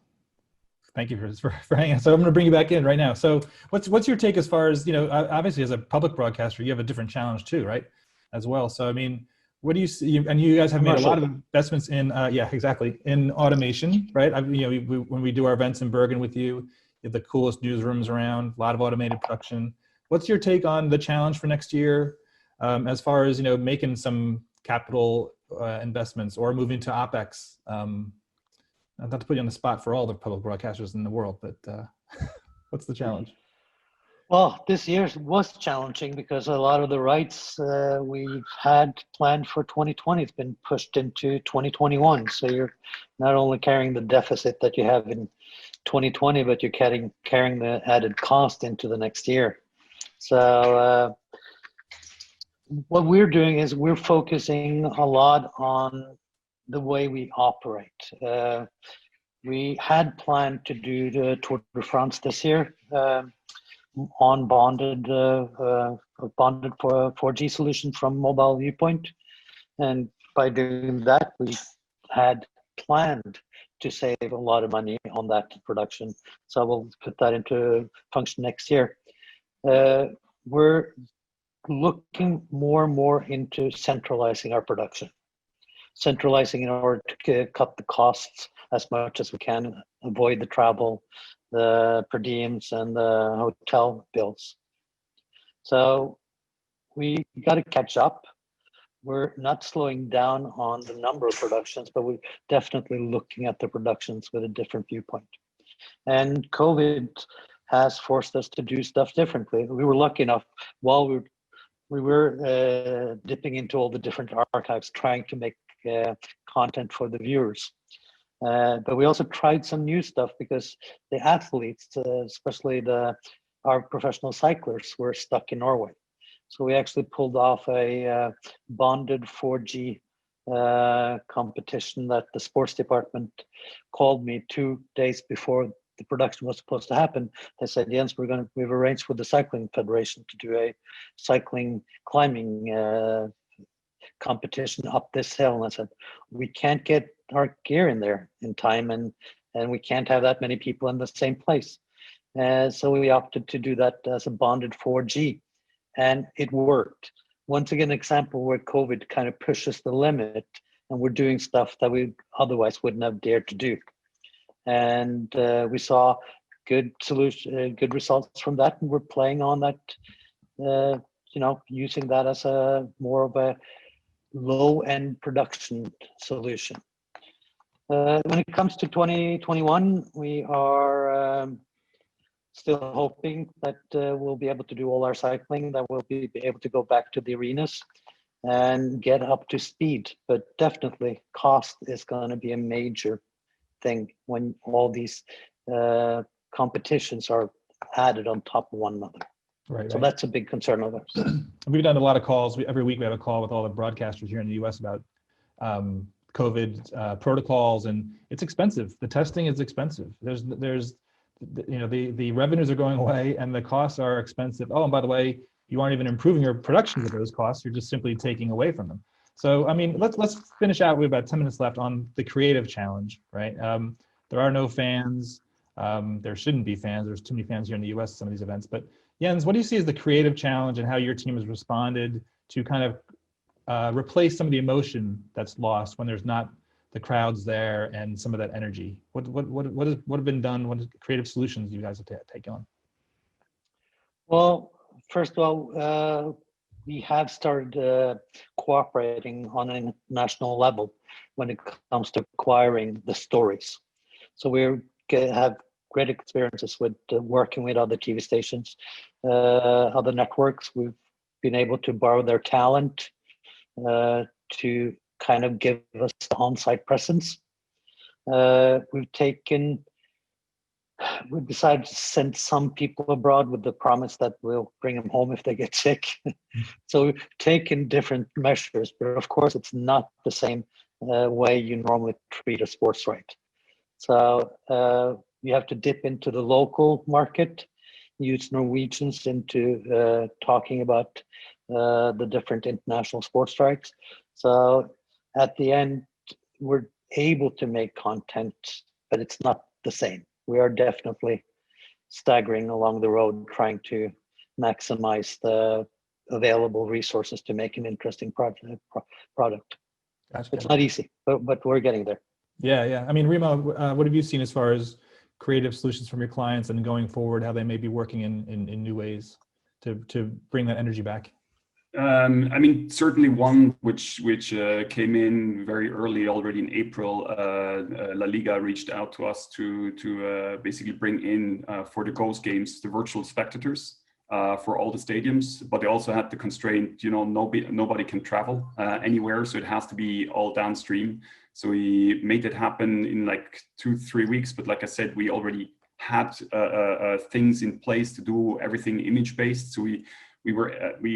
Thank you for hanging on. So I'm going to bring you back in right now. So what's your take as far as, obviously as a public broadcaster, you have a different challenge too, right? As well. So, I mean, what do you see? And you guys have made a lot of investments in, in automation, right? When we do our events in Bergen with you, you have the coolest newsrooms around, a lot of automated production. What's your take on the challenge for next year, as far as, making some capital investments or moving to OpEx? Not to put you on the spot for all the public broadcasters in the world, but what's the challenge? Well, this year was challenging because a lot of the rights we've had planned for 2020 has been pushed into 2021. So you're not only carrying the deficit that you have in 2020, but you're carrying the added cost into the next year. So what we're doing is we're focusing a lot on the way we operate. We had planned to do the Tour de France this year on bonded for 4G solution from mobile Viewpoint, and by doing that, we had planned to save a lot of money on that production. So we'll put that into function next year. We're looking more and more into centralizing our production. Centralizing in order to cut the costs as much as we can, avoid the travel, the per diems, and the hotel bills. So we got to catch up. We're not slowing down on the number of productions, but we're definitely looking at the productions with a different viewpoint. And COVID has forced us to do stuff differently. We were lucky enough while we were dipping into all the different archives, trying to make content for the viewers. But we also tried some new stuff because the athletes, especially our professional cyclists, were stuck in Norway. So we actually pulled off a bonded 4G competition that the sports department called me 2 days before the production was supposed to happen. They said, Jens, we've arranged with the Cycling Federation to do a cycling climbing competition up this hill. And I said, we can't get our gear in there in time, and we can't have that many people in the same place. So we opted to do that as a bonded 4G, and it worked. Once again, an example where COVID kind of pushes the limit, and we're doing stuff that we otherwise wouldn't have dared to do. And we saw good results from that, and we're playing on that, using that as a more of a low-end production solution. When it comes to 2021, we are still hoping that we'll be able to do all our cycling, that we'll be able to go back to the arenas and get up to speed. But definitely cost is going to be a major thing when all these competitions are added on top of one another. Right. So that's a big concern of ours. We've done a lot of calls. Every week we have a call with all the broadcasters here in the US about COVID protocols, and it's expensive. The testing is expensive. There's the revenues are going away and the costs are expensive. Oh, and by the way, you aren't even improving your production with those costs. You're just simply taking away from them. So, I mean, let's finish out. We have about 10 minutes left on the creative challenge, right? There are no fans. There shouldn't be fans. There's too many fans here in the US at some of these events. But Jens, what do you see as the creative challenge and how your team has responded to kind of replace some of the emotion that's lost when there's not the crowds there and some of that energy? What have been done? What creative solutions you guys have taken on? Well, first of all, we have started cooperating on a national level when it comes to acquiring the stories. So we have great experiences with working with other TV stations, other networks. We've been able to borrow their talent to kind of give us the on-site presence. We've decided to send some people abroad with the promise that we'll bring them home if they get sick. So we've taken different measures, but of course it's not the same way you normally treat a sports right. So you have to dip into the local market, use Norwegians into talking about the different international sports strikes. So at the end, we're able to make content, but it's not the same. We are definitely staggering along the road, trying to maximize the available resources to make an interesting product. Gotcha. It's not easy, but we're getting there. Yeah. I mean, Remo, what have you seen as far as creative solutions from your clients and going forward, how they may be working in new ways to bring that energy back? I mean, certainly one which came in very early, already in April. La Liga reached out to us to basically bring in for the Ghost games the virtual spectators for all the stadiums, but they also had the constraint, nobody can travel anywhere, so it has to be all downstream. So we made it happen in like 2-3 weeks, but like I said, we already had things in place to do everything image based. So we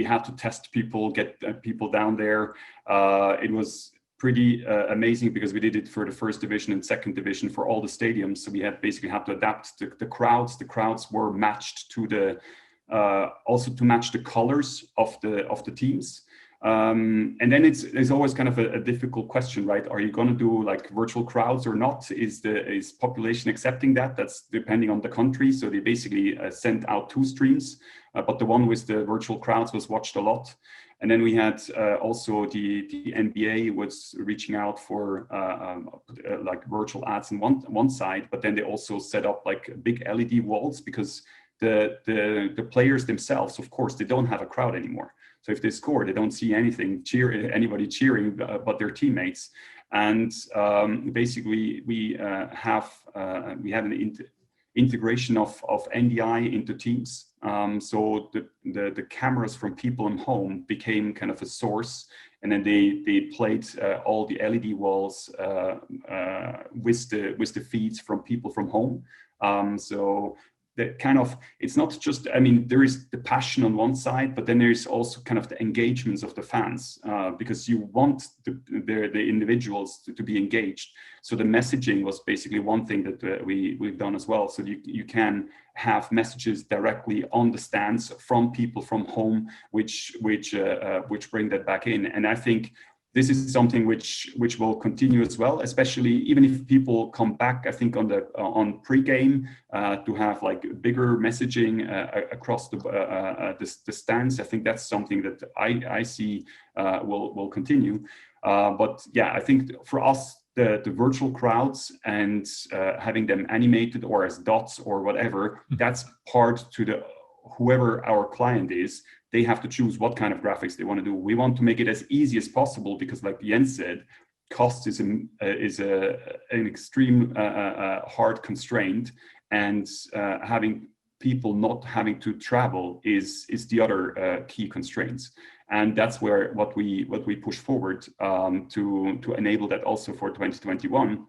had to test people, get people down there. It was pretty amazing because we did it for the first division and second division for all the stadiums. So we basically had to adapt the crowds. The crowds were matched to the also to match the colors of the teams. And then it's always kind of a difficult question, right? Are you going to do like virtual crowds or not? Is population accepting that? That's depending on the country. So they basically sent out 2 streams, but the one with the virtual crowds was watched a lot. And then we had also the NBA was reaching out for like virtual ads on one side, but then they also set up like big LED walls because the players themselves, of course, they don't have a crowd anymore. So if they score, they don't see anybody cheering but their teammates. And basically, we have an integration of NDI into teams. So the cameras from people at home became kind of a source, and then they played all the LED walls with the feeds from people from home. So that kind of, it's not just, I mean, there is the passion on one side, but then there's also kind of the engagements of the fans, because you want the individuals to be engaged. So the messaging was basically one thing that we've done as well. So you can have messages directly on the stands from people from home, which bring that back in. And I think this is something which will continue as well, especially even if people come back, I think on pre-game to have like bigger messaging across the stands. I think that's something that I see will continue. But yeah, I think for us, the virtual crowds and having them animated or as dots or whatever, that's part to whoever our client is. They have to choose what kind of graphics they want to do. We want to make it as easy as possible because, like Jens said, cost is an extreme hard constraint, and having people not having to travel is the other key constraints. And that's what we push forward to enable that also for 2021.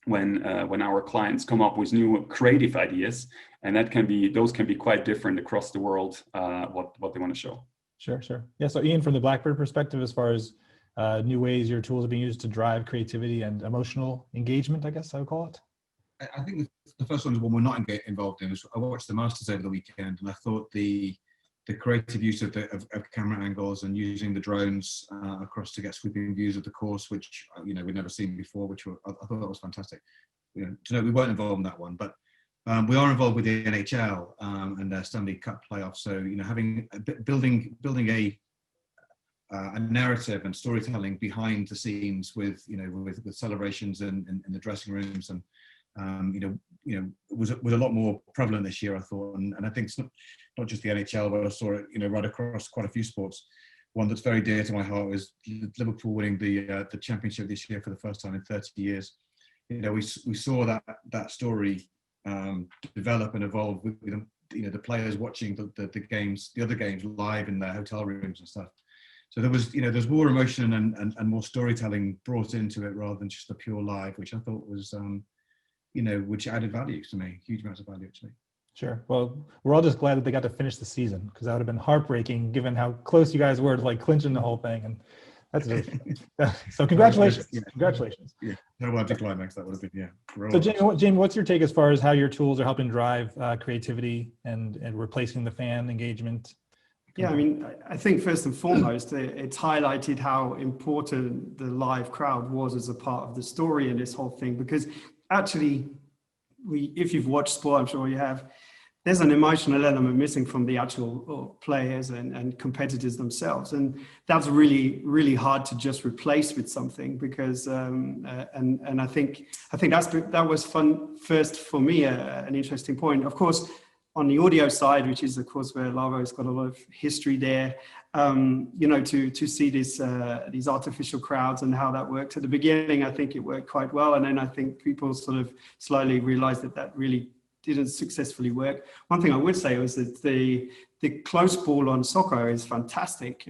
When our clients come up with new creative ideas, and those can be quite different across the world, what they want to show. Sure. Yeah, so Ian, from the Blackbird perspective, as far as new ways your tools are being used to drive creativity and emotional engagement, I guess I would call it. I think the first one is one we're not involved in. I watched the Masters over the weekend, and I thought the creative use of camera angles and using the drones across to get sweeping views of the course, which we'd never seen before, I thought that was fantastic. We weren't involved in that one, but We are involved with the NHL and their Stanley Cup playoffs. So, having building a narrative and storytelling behind the scenes with celebrations in the dressing rooms and was a lot more prevalent this year, I thought, and I think it's not just the NHL, but I saw it right across quite a few sports. One that's very dear to my heart is Liverpool winning the championship this year for the first time in 30 years. We saw that story develop and evolve with the players watching the other games live in their hotel rooms and stuff. So there's more emotion and more storytelling brought into it rather than just a pure live, which I thought was which added value to me, huge amounts of value to me. Sure. Well, we're all just glad that they got to finish the season, because that would have been heartbreaking given how close you guys were to like clinching the whole thing. And that's so congratulations. Yeah. Congratulations. Yeah. No anticlimax, that would have been, yeah. So Jamie, what's your take as far as how your tools are helping drive creativity and replacing the fan engagement? Yeah, I mean, I think first and foremost, it's highlighted how important the live crowd was as a part of the story in this whole thing, because actually, if you've watched sport, I'm sure you have, there's an emotional element missing from the actual players and competitors themselves. And that's really, really hard to just replace with something, because, and I think that was fun first for me, an interesting point. Of course, on the audio side, which is of course where Lawo's got a lot of history there, to see these artificial crowds and how that worked. At the beginning, I think it worked quite well. And then I think people sort of slowly realized that really didn't successfully work. One thing I would say was that the close ball on soccer is fantastic.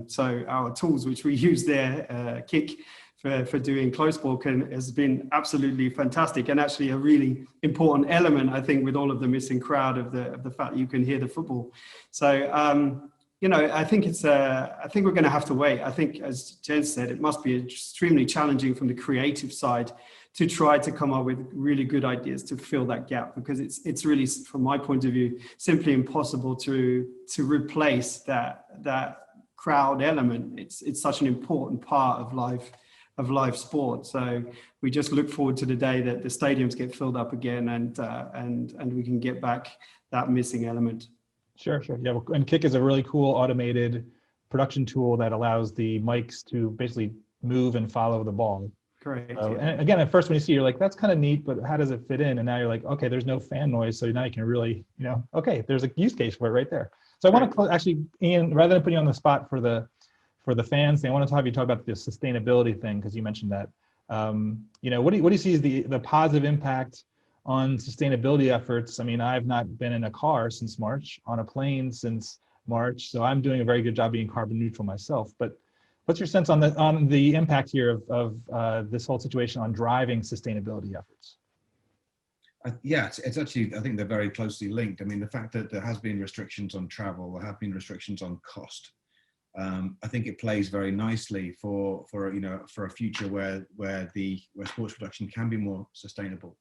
So our tools, which we use there, Kick, for doing close ball has been absolutely fantastic, and actually a really important element, I think, with all of the missing crowd of the fact that you can hear the football. So, I think I think we're going to have to wait. I think, as Jen said, it must be extremely challenging from the creative side to try to come up with really good ideas to fill that gap, because it's really, from my point of view, simply impossible to replace that crowd element. It's such an important part of live sport. So we just look forward to the day that the stadiums get filled up again and we can get back that missing element. Sure. Yeah, and Kick is a really cool automated production tool that allows the mics to basically move and follow the ball. Correct. And again, at first when you see, you're like, that's kind of neat, but how does it fit in? And now you're like, okay, there's no fan noise, so now you can really, okay, there's a use case for it right there. So I want to actually, Ian, rather than putting you on the spot for the fans thing, I want to have you talk about the sustainability thing, because you mentioned that. What do you see as the positive impact on sustainability efforts? I mean, I've not been in a car since March, on a plane since March, so I'm doing a very good job being carbon neutral myself. But what's your sense on the impact here of this whole situation on driving sustainability efforts? Yeah, it's actually, I think they're very closely linked. I mean, the fact that there has been restrictions on travel, there have been restrictions on cost. I think it plays very nicely for a future where sports production can be more sustainable.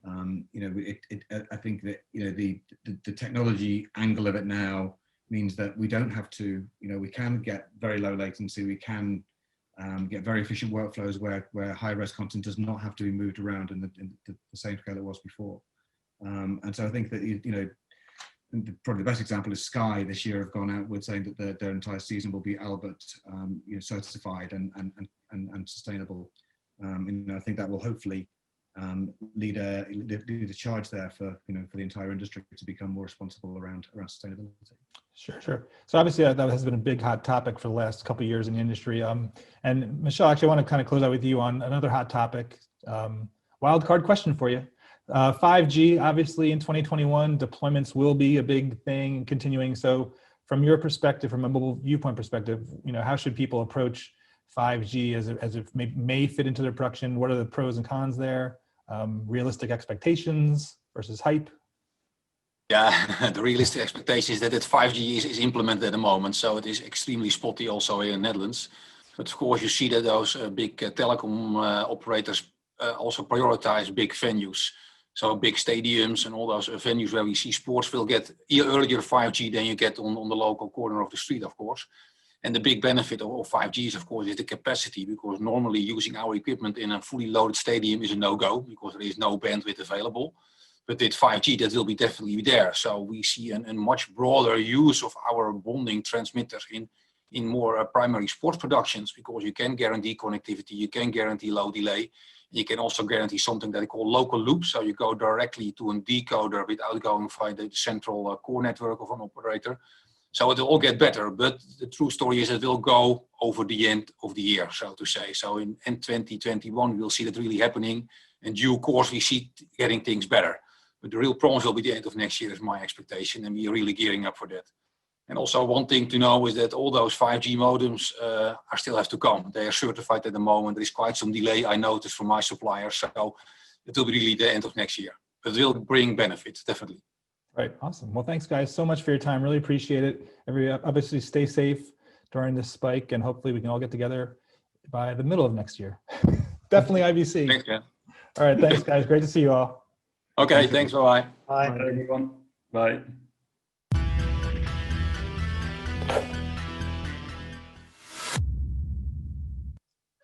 I think that the technology angle of it now means that we don't have to, we can get very low latency, we can get very efficient workflows where high-res content does not have to be moved around in the same scale it was before. And so I think that probably the best example is Sky this year have gone out with saying that their entire season will be Albert certified and sustainable. I think that will hopefully lead a charge there for the entire industry to become more responsible around sustainability. Sure. So obviously that has been a big hot topic for the last couple of years in the industry. And Michel, actually, I want to kind of close out with you on another hot topic. Wild card question for you. 5G, obviously in 2021, deployments will be a big thing continuing. So from your perspective, from a mobile viewpoint perspective, how should people approach 5G as it may fit into their production? What are the pros and cons there? Realistic expectations versus hype? Yeah, the realistic expectation is that 5G is implemented at the moment, so it is extremely spotty also here in the Netherlands. But of course, you see that those big telecom operators also prioritize big venues. So big stadiums and all those venues where we see sports will get earlier 5G than you get on the local corner of the street, of course. And the big benefit of 5G is, of course, is the capacity, because normally using our equipment in a fully loaded stadium is a no-go because there is no bandwidth available. But with 5G, that will be definitely there. So we see a much broader use of our bonding transmitters in more primary sports productions, because you can guarantee connectivity, you can guarantee low delay. You can also guarantee something that they call local loop. So you go directly to a decoder without going via the central core network of an operator. So it will all get better. But the true story is it will go over the end of the year, so to say. So in 2021, we'll see that really happening. In due course, we see getting things better. But the real promise will be the end of next year, is my expectation. And we are really gearing up for that. And also one thing to know is that all those 5G modems are still have to come. They are certified at the moment. There is quite some delay, I noticed, from my suppliers. So it will be really the end of next year. But it will bring benefits, definitely. Right, awesome. Well, thanks guys so much for your time. Really appreciate it. Obviously stay safe during this spike, and hopefully we can all get together by the middle of next year. Definitely IBC. Thanks, man. All right, thanks guys. Great to see you all. Okay, thanks, bye-bye. Bye, everyone. Bye.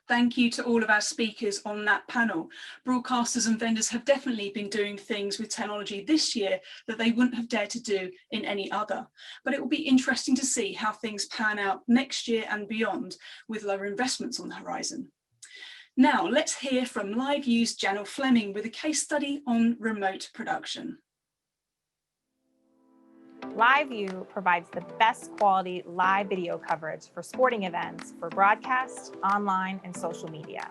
Thank you to all of our speakers on that panel. Broadcasters and vendors have definitely been doing things with technology this year that they wouldn't have dared to do in any other. But it will be interesting to see how things pan out next year and beyond, with lower investments on the horizon. Now let's hear from LiveView's Janelle Fleming with a case study on remote production. LiveView provides the best quality live video coverage for sporting events for broadcast, online, and social media.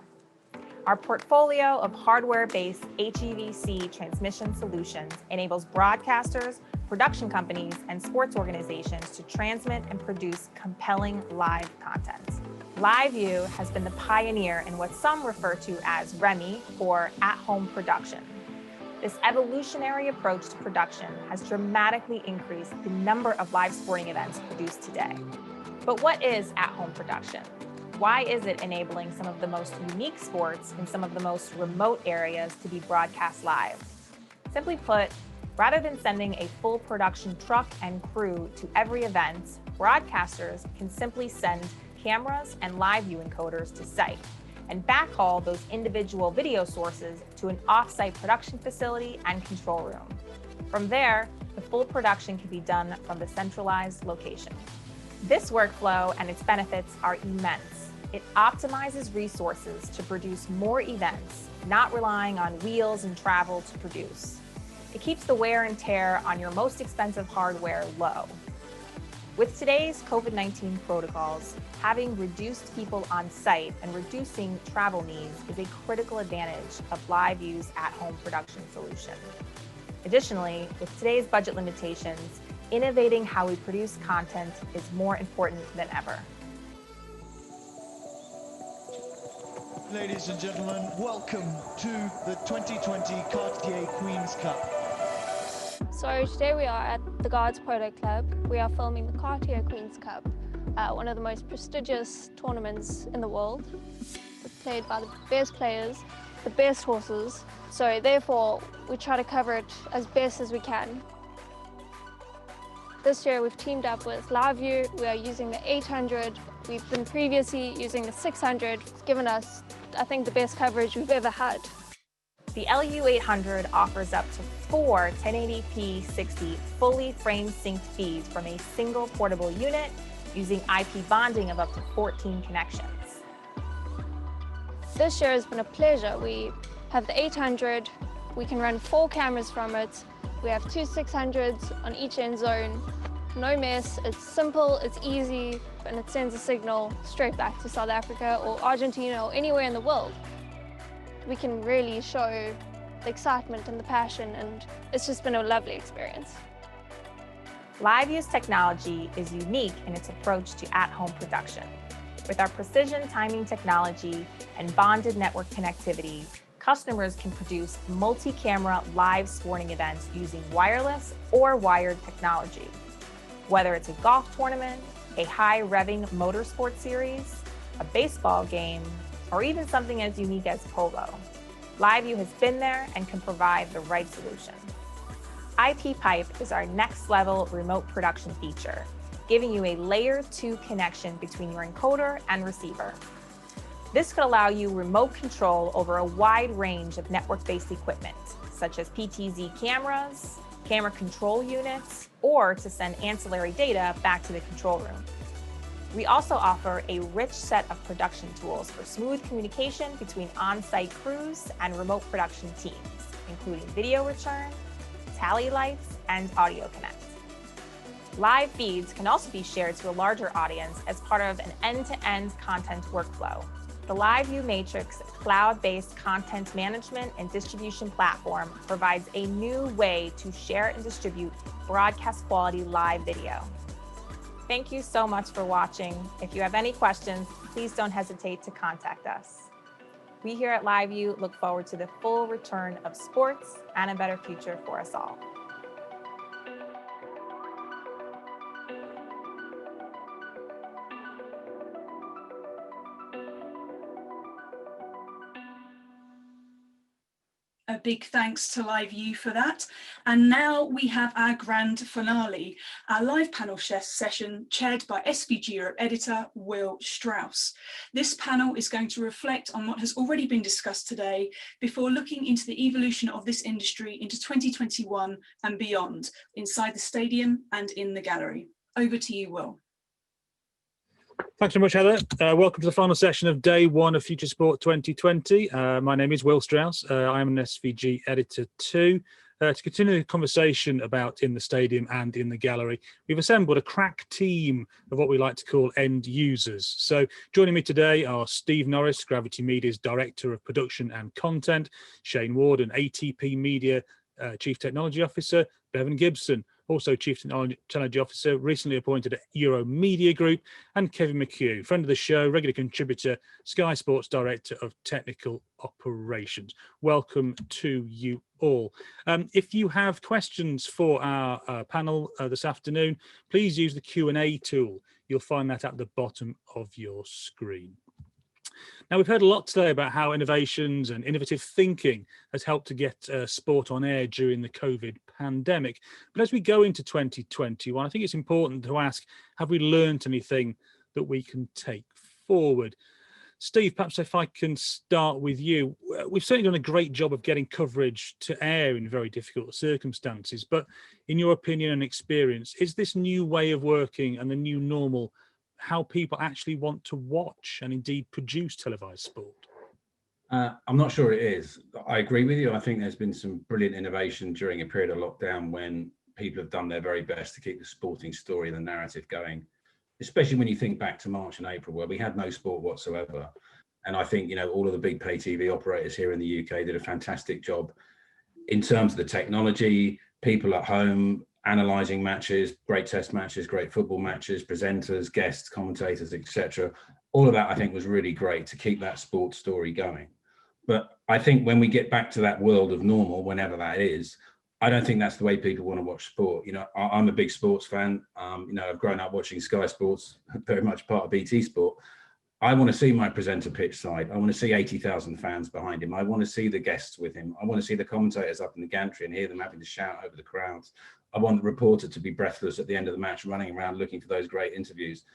Our portfolio of hardware-based HEVC transmission solutions enables broadcasters, production companies, and sports organizations to transmit and produce compelling live content. LiveView has been the pioneer in what some refer to as REMI, or at-home production. This evolutionary approach to production has dramatically increased the number of live sporting events produced today. But what is at-home production? Why is it enabling some of the most unique sports in some of the most remote areas to be broadcast live? Simply put, rather than sending a full production truck and crew to every event, broadcasters can simply send cameras and live view encoders to site and backhaul those individual video sources to an off-site production facility and control room. From there, the full production can be done from the centralized location. This workflow and its benefits are immense. It optimizes resources to produce more events, not relying on wheels and travel to produce. It keeps the wear and tear on your most expensive hardware low. With today's COVID-19 protocols, having reduced people on site and reducing travel needs is a critical advantage of LiveView's at-home production solution. Additionally, with today's budget limitations, innovating how we produce content is more important than ever. Ladies and gentlemen, welcome to the 2020 Cartier Queen's Cup. So today we are at the Guards Polo Club. We are filming the Cartier Queen's Cup, one of the most prestigious tournaments in the world. It's played by the best players, the best horses. So therefore, we try to cover it as best as we can. This year we've teamed up with LiveView. We are using the 800. We've been previously using the 600. It's given us, I think, the best coverage we've ever had. The LU800 offers up to 4 1080p 60 fully frame synced feeds from a single portable unit using IP bonding of up to 14 connections. This year has been a pleasure. We have the 800. We can run 4 cameras from it. We have 2 600s on each end zone. No mess. It's simple, it's easy, and it sends a signal straight back to South Africa or Argentina or anywhere in the world. We can really show the excitement and the passion, and it's just been a lovely experience. LiveView's technology is unique in its approach to at-home production. With our precision timing technology and bonded network connectivity, customers can produce multi-camera live sporting events using wireless or wired technology. Whether it's a golf tournament, a high-revving motorsport series, a baseball game, or even something as unique as polo, LiveView has been there and can provide the right solution. IP Pipe is our next-level remote production feature, giving you a layer 2 connection between your encoder and receiver. This could allow you remote control over a wide range of network-based equipment, such as PTZ cameras, camera control units, or to send ancillary data back to the control room. We also offer a rich set of production tools for smooth communication between on-site crews and remote production teams, including video return, tally lights, and audio connect. Live feeds can also be shared to a larger audience as part of an end-to-end content workflow. The LiveView Matrix cloud-based content management and distribution platform provides a new way to share and distribute broadcast quality live video. Thank you so much for watching. If you have any questions, please don't hesitate to contact us. We here at LiveView look forward to the full return of sports and a better future for us all. A big thanks to LiveView for that. And now we have our grand finale, our live panel session chaired by SVG Europe editor Will Strauss. This panel is going to reflect on what has already been discussed today before looking into the evolution of this industry into 2021 and beyond, inside the stadium and in the gallery. Over to you, Will. Thanks very much, Heather. Welcome to the final session of day one of FutureSPORT 2020. My name is Will Strauss. I'm an SVG editor too. To continue the conversation about in the stadium and in the gallery, we've assembled a crack team of what we like to call end users. So joining me today are Steve Norris, Gravity Media's Director of Production and Content, Shane Warden, ATP Media Chief Technology Officer, Bevan Gibson, also Chief Technology Officer, recently appointed at Euro Media Group, and Kevin McCue, friend of the show, regular contributor, Sky Sports Director of Technical Operations. Welcome to you all. If you have questions for our panel this afternoon, please use the Q&A tool. You'll find that at the bottom of your screen. Now, we've heard a lot today about how innovations and innovative thinking has helped to get sport on air during the COVID pandemic. But as we go into 2021, I think it's important to ask, have we learned anything that we can take forward? Steve, perhaps if I can start with you. We've certainly done a great job of getting coverage to air in very difficult circumstances. But in your opinion and experience, is this new way of working and the new normal how people actually want to watch and indeed produce televised sport? I'm not sure it is. I agree with you. I think there's been some brilliant innovation during a period of lockdown when people have done their very best to keep the sporting story and the narrative going, especially when you think back to March and April where we had no sport whatsoever. And I think, you know, all of the big pay TV operators here in the UK did a fantastic job in terms of the technology, people at home, analysing matches, great test matches, great football matches, presenters, guests, commentators, etc. All of that, I think, was really great to keep that sports story going. But I think when we get back to that world of normal, whenever that is, I don't think that's the way people want to watch sport. You know, I'm a big sports fan. You know, I've grown up watching Sky Sports, very much part of BT Sport. I want to see my presenter pitch side. I want to see 80,000 fans behind him. I want to see the guests with him. I want to see the commentators up in the gantry and hear them having to shout over the crowds. I want the reporter to be breathless at the end of the match, running around looking for those great interviews.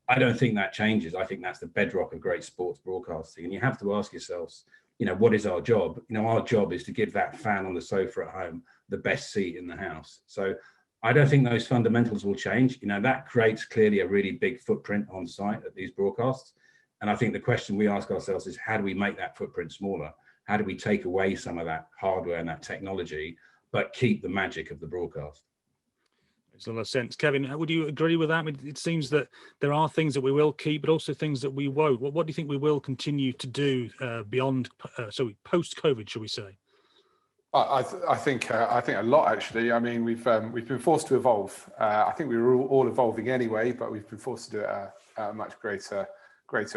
I don't think that changes. I think that's the bedrock of great sports broadcasting. And you have to ask yourselves, you know, what is our job? You know, our job is to give that fan on the sofa at home the best seat in the house. So I don't think those fundamentals will change. You know, that creates clearly a really big footprint on site at these broadcasts. And I think the question we ask ourselves is, how do we make that footprint smaller? How do we take away some of that hardware and that technology, but keep the magic of the broadcast? Makes a lot of sense. Kevin, would you agree with that? It seems that there are things that we will keep, but also things that we won't. What do you think we will continue to do beyond, post-COVID, shall we say? I think a lot, actually. I mean, we've been forced to evolve. I think we were all evolving anyway, but we've been forced to do it at a much greater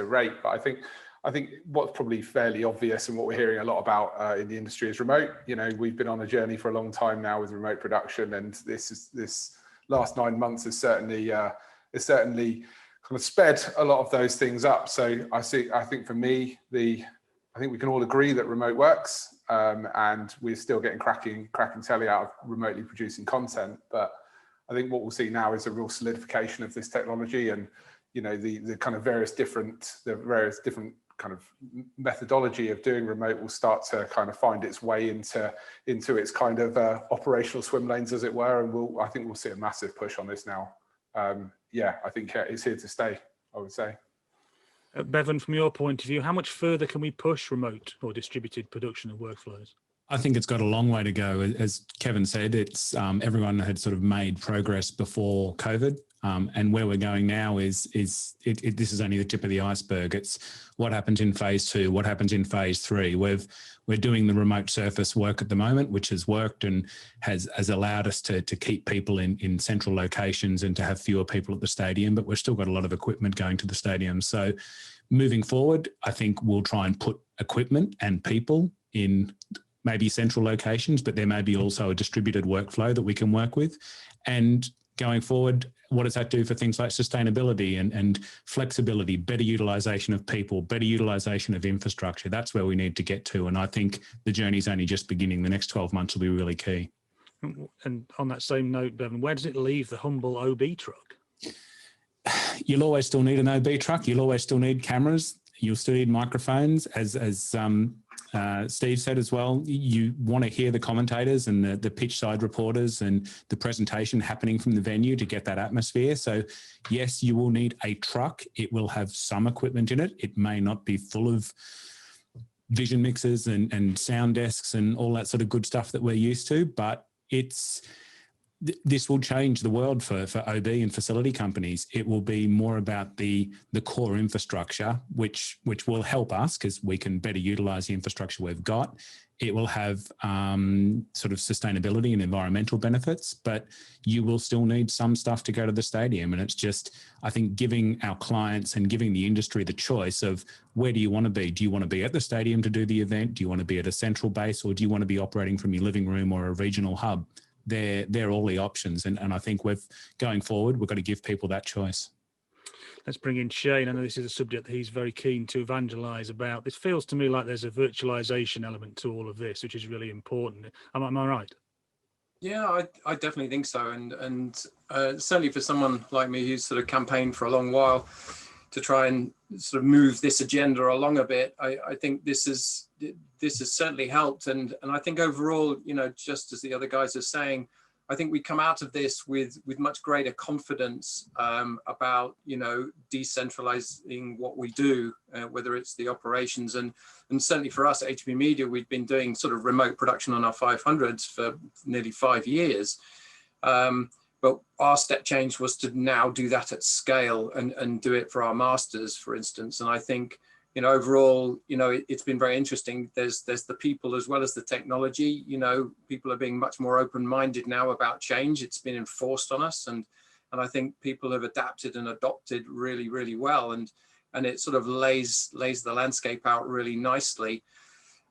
rate. But I think what's probably fairly obvious and what we're hearing a lot about in the industry is remote. You know, we've been on a journey for a long time now with remote production, and this last 9 months has certainly kind of sped a lot of those things up. So I think for me, I think we can all agree that remote works, and we're still getting cracking telly out of remotely producing content. But I think what we'll see now is a real solidification of this technology, and you know, the kind of various different kind of methodology of doing remote will start to kind of find its way into its kind of operational swim lanes, as it were. And I think we'll see a massive push on this now. Yeah, I think it's here to stay, I would say. Bevan, from your point of view, how much further can we push remote or distributed production and workflows? I think it's got a long way to go. As Kevin said, it's everyone had sort of made progress before COVID. And where we're going now is this is only the tip of the iceberg. It's what happens in phase 2, what happens in phase 3. We're doing the remote surface work at the moment, which has worked and has allowed us to keep people in central locations and to have fewer people at the stadium, but we've still got a lot of equipment going to the stadium. So moving forward, I think we'll try and put equipment and people in maybe central locations, but there may be also a distributed workflow that we can work with. And going forward, what does that do for things like sustainability and flexibility, better utilisation of people, better utilisation of infrastructure? That's where we need to get to. And I think the journey's only just beginning. The next 12 months will be really key. And on that same note, Bevan, where does it leave the humble OB truck? You'll always still need an OB truck. You'll always still need cameras. You'll still need microphones. As Steve said as well, you want to hear the commentators and the pitch side reporters and the presentation happening from the venue to get that atmosphere. So yes, you will need a truck. It will have some equipment in it. It may not be full of vision mixers and sound desks and all that sort of good stuff that we're used to, but this will change the world for OB and facility companies. It will be more about the core infrastructure, which will help us because we can better utilize the infrastructure we've got. It will have sort of sustainability and environmental benefits, but you will still need some stuff to go to the stadium. And it's just, I think, giving our clients and giving the industry the choice of where do you want to be? Do you want to be at the stadium to do the event? Do you want to be at a central base, or do you want to be operating from your living room or a regional hub? They're all the options. And I think going forward, we've got to give people that choice. Let's bring in Shane. I know this is a subject that he's very keen to evangelise about. This feels to me like there's a virtualisation element to all of this, which is really important. Am I right? Yeah, I definitely think so. And certainly for someone like me who's sort of campaigned for a long while to try and sort of move this agenda along a bit, I think this has certainly helped. And I think overall, just as the other guys are saying, I think we come out of this with much greater confidence about, decentralizing what we do, whether it's the operations. And certainly for us at HB Media, we've been doing sort of remote production on our 500s for nearly 5 years. But our step change was to now do that at scale and do it for our masters, for instance. And I think, overall, it's been very interesting. There's the people as well as the technology. People are being much more open-minded now about change. It's been enforced on us, and I think people have adapted and adopted really, really well. And it sort of lays the landscape out really nicely.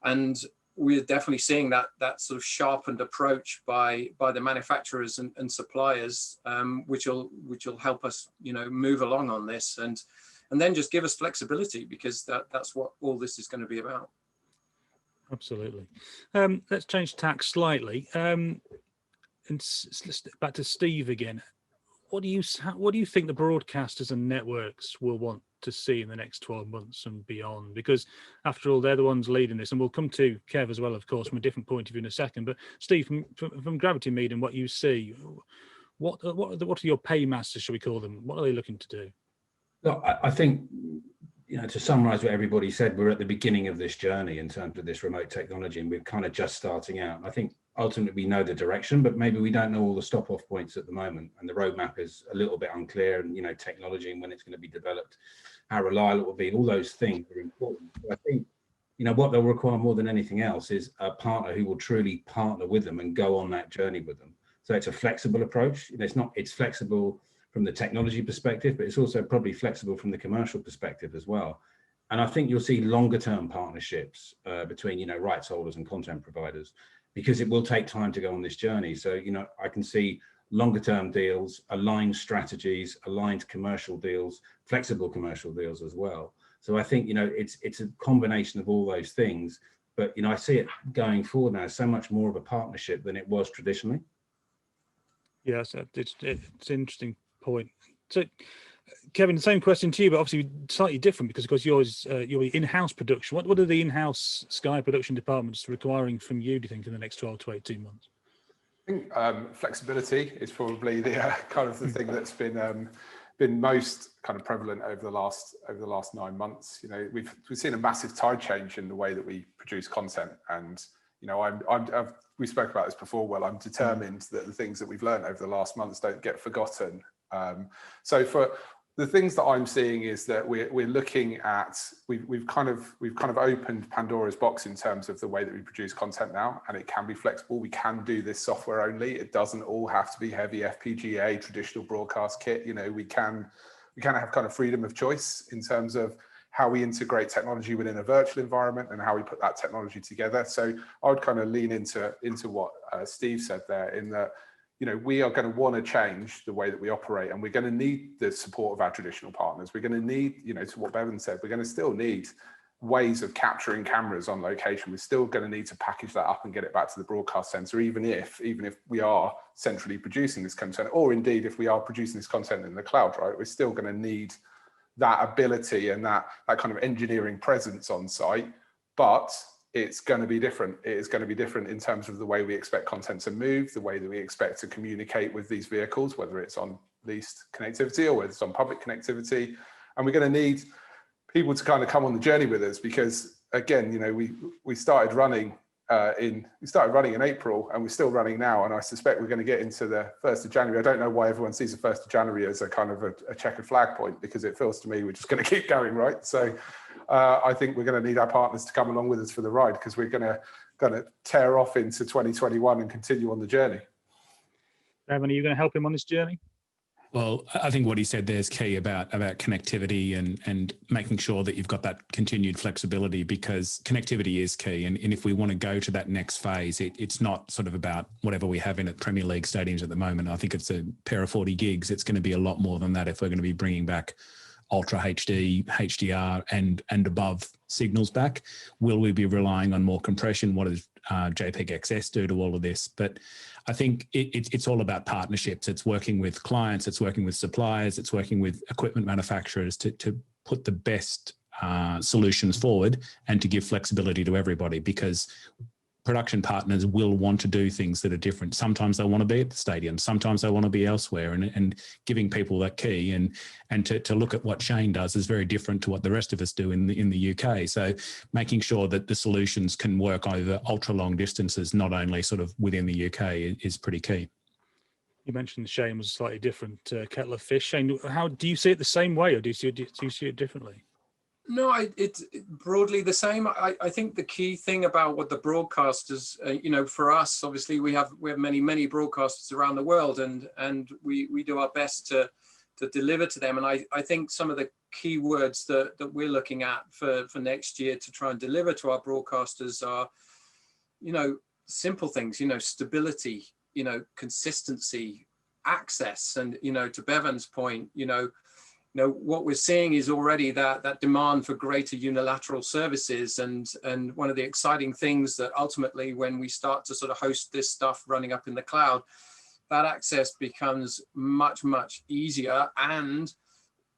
And we're definitely seeing that sort of sharpened approach by the manufacturers and suppliers, which will help us, move along on this and then just give us flexibility, because that's what all this is going to be about. Absolutely. Let's change tack slightly. And back to Steve again. What do you think the broadcasters and networks will want to see in the next 12 months and beyond? Because after all, they're the ones leading this, and we'll come to Kev as well, of course, from a different point of view in a second. But Steve, from Gravity Media and what you see, what are your paymasters, shall we call them? What are they looking to do? Look, I think, to summarize what everybody said, we're at the beginning of this journey in terms of this remote technology, and we're kind of just starting out. I think ultimately we know the direction, but maybe we don't know all the stop-off points at the moment, and the roadmap is a little bit unclear, and technology and when it's going to be developed, how reliable it will be, all those things are important. But I think what they'll require more than anything else is a partner who will truly partner with them and go on that journey with them. So it's a flexible approach. It's flexible from the technology perspective, but it's also probably flexible from the commercial perspective as well. And I think you'll see longer term partnerships between rights holders and content providers, because it will take time to go on this journey. So I can see longer term deals, aligned strategies, aligned commercial deals, flexible commercial deals as well. So I think it's a combination of all those things, but I see it going forward now so much more of a partnership than it was traditionally. Yes, it's an interesting point. So Kevin, the same question to you, but obviously slightly different because, of course, yours your in-house production. What are the in-house Sky production departments requiring from you, do you think, in the next 12 to 18 months? I think flexibility is probably the kind of the thing that's been most kind of prevalent over the last 9 months. You know, we've seen a massive tide change in the way that we produce content, and you know, we spoke about this before. Well, I'm determined that the things that we've learned over the last months don't get forgotten. So for the things that I'm seeing is that we're looking at, we've kind of opened Pandora's box in terms of the way that we produce content now, and it can be flexible. We can do this software only. It doesn't all have to be heavy FPGA traditional broadcast kit. You know, we can have kind of freedom of choice in terms of how we integrate technology within a virtual environment and how we put that technology together. So I would kind of lean into what Steve said there, in that, you know, we are going to want to change the way that we operate, and we're going to need the support of our traditional partners. We're going to need, you know, to what Bevan said, we're going to still need ways of capturing cameras on location. We're still going to need to package that up and get it back to the broadcast center, even if we are centrally producing this content, or indeed if we are producing this content in the cloud, right? We're still going to need that ability and that kind of engineering presence on site, but it's going to be different. It is going to be different in terms of the way we expect content to move, the way that we expect to communicate with these vehicles, whether it's on leased connectivity or whether it's on public connectivity. And we're going to need people to kind of come on the journey with us, because again, you know, we started running in April, and we're still running now, and I suspect we're going to get into the 1st of January. I don't know why everyone sees the 1st of January as a kind of a checkered flag point, because it feels to me we're just going to keep going, right? So I think we're going to need our partners to come along with us for the ride, because we're going to tear off into 2021 and continue on the journey. Bevan, are you going to help him on this journey? Well, I think what he said there is key about connectivity and making sure that you've got that continued flexibility, because connectivity is key. And if we want to go to that next phase, it's not sort of about whatever we have in at Premier League stadiums at the moment. I think it's a pair of 40 gigs. It's going to be a lot more than that if we're going to be bringing back Ultra HD, HDR and above signals back. Will we be relying on more compression? What does JPEG XS do to all of this? But I think it's all about partnerships. It's working with clients, it's working with suppliers, it's working with equipment manufacturers to put the best solutions forward and to give flexibility to everybody, because production partners will want to do things that are different. Sometimes they want to be at the stadium, sometimes they want to be elsewhere, and giving people that key and to look at what Shane does is very different to what the rest of us do in the UK. So making sure that the solutions can work over ultra long distances, not only sort of within the UK, is pretty key. You mentioned Shane was a slightly different kettle of fish. Shane, how do you see it the same way, or do you see it differently? No, it's broadly the same. I think the key thing about what the broadcasters, you know, for us, obviously we have many broadcasters around the world, and we do our best to deliver to them. And I think some of the key words that we're looking at for next year to try and deliver to our broadcasters are, you know, simple things, you know, stability, you know, consistency, access, and, you know, to Bevan's point, you know, what we're seeing is already that demand for greater unilateral services, and one of the exciting things that ultimately, when we start to sort of host this stuff running up in the cloud, that access becomes much easier and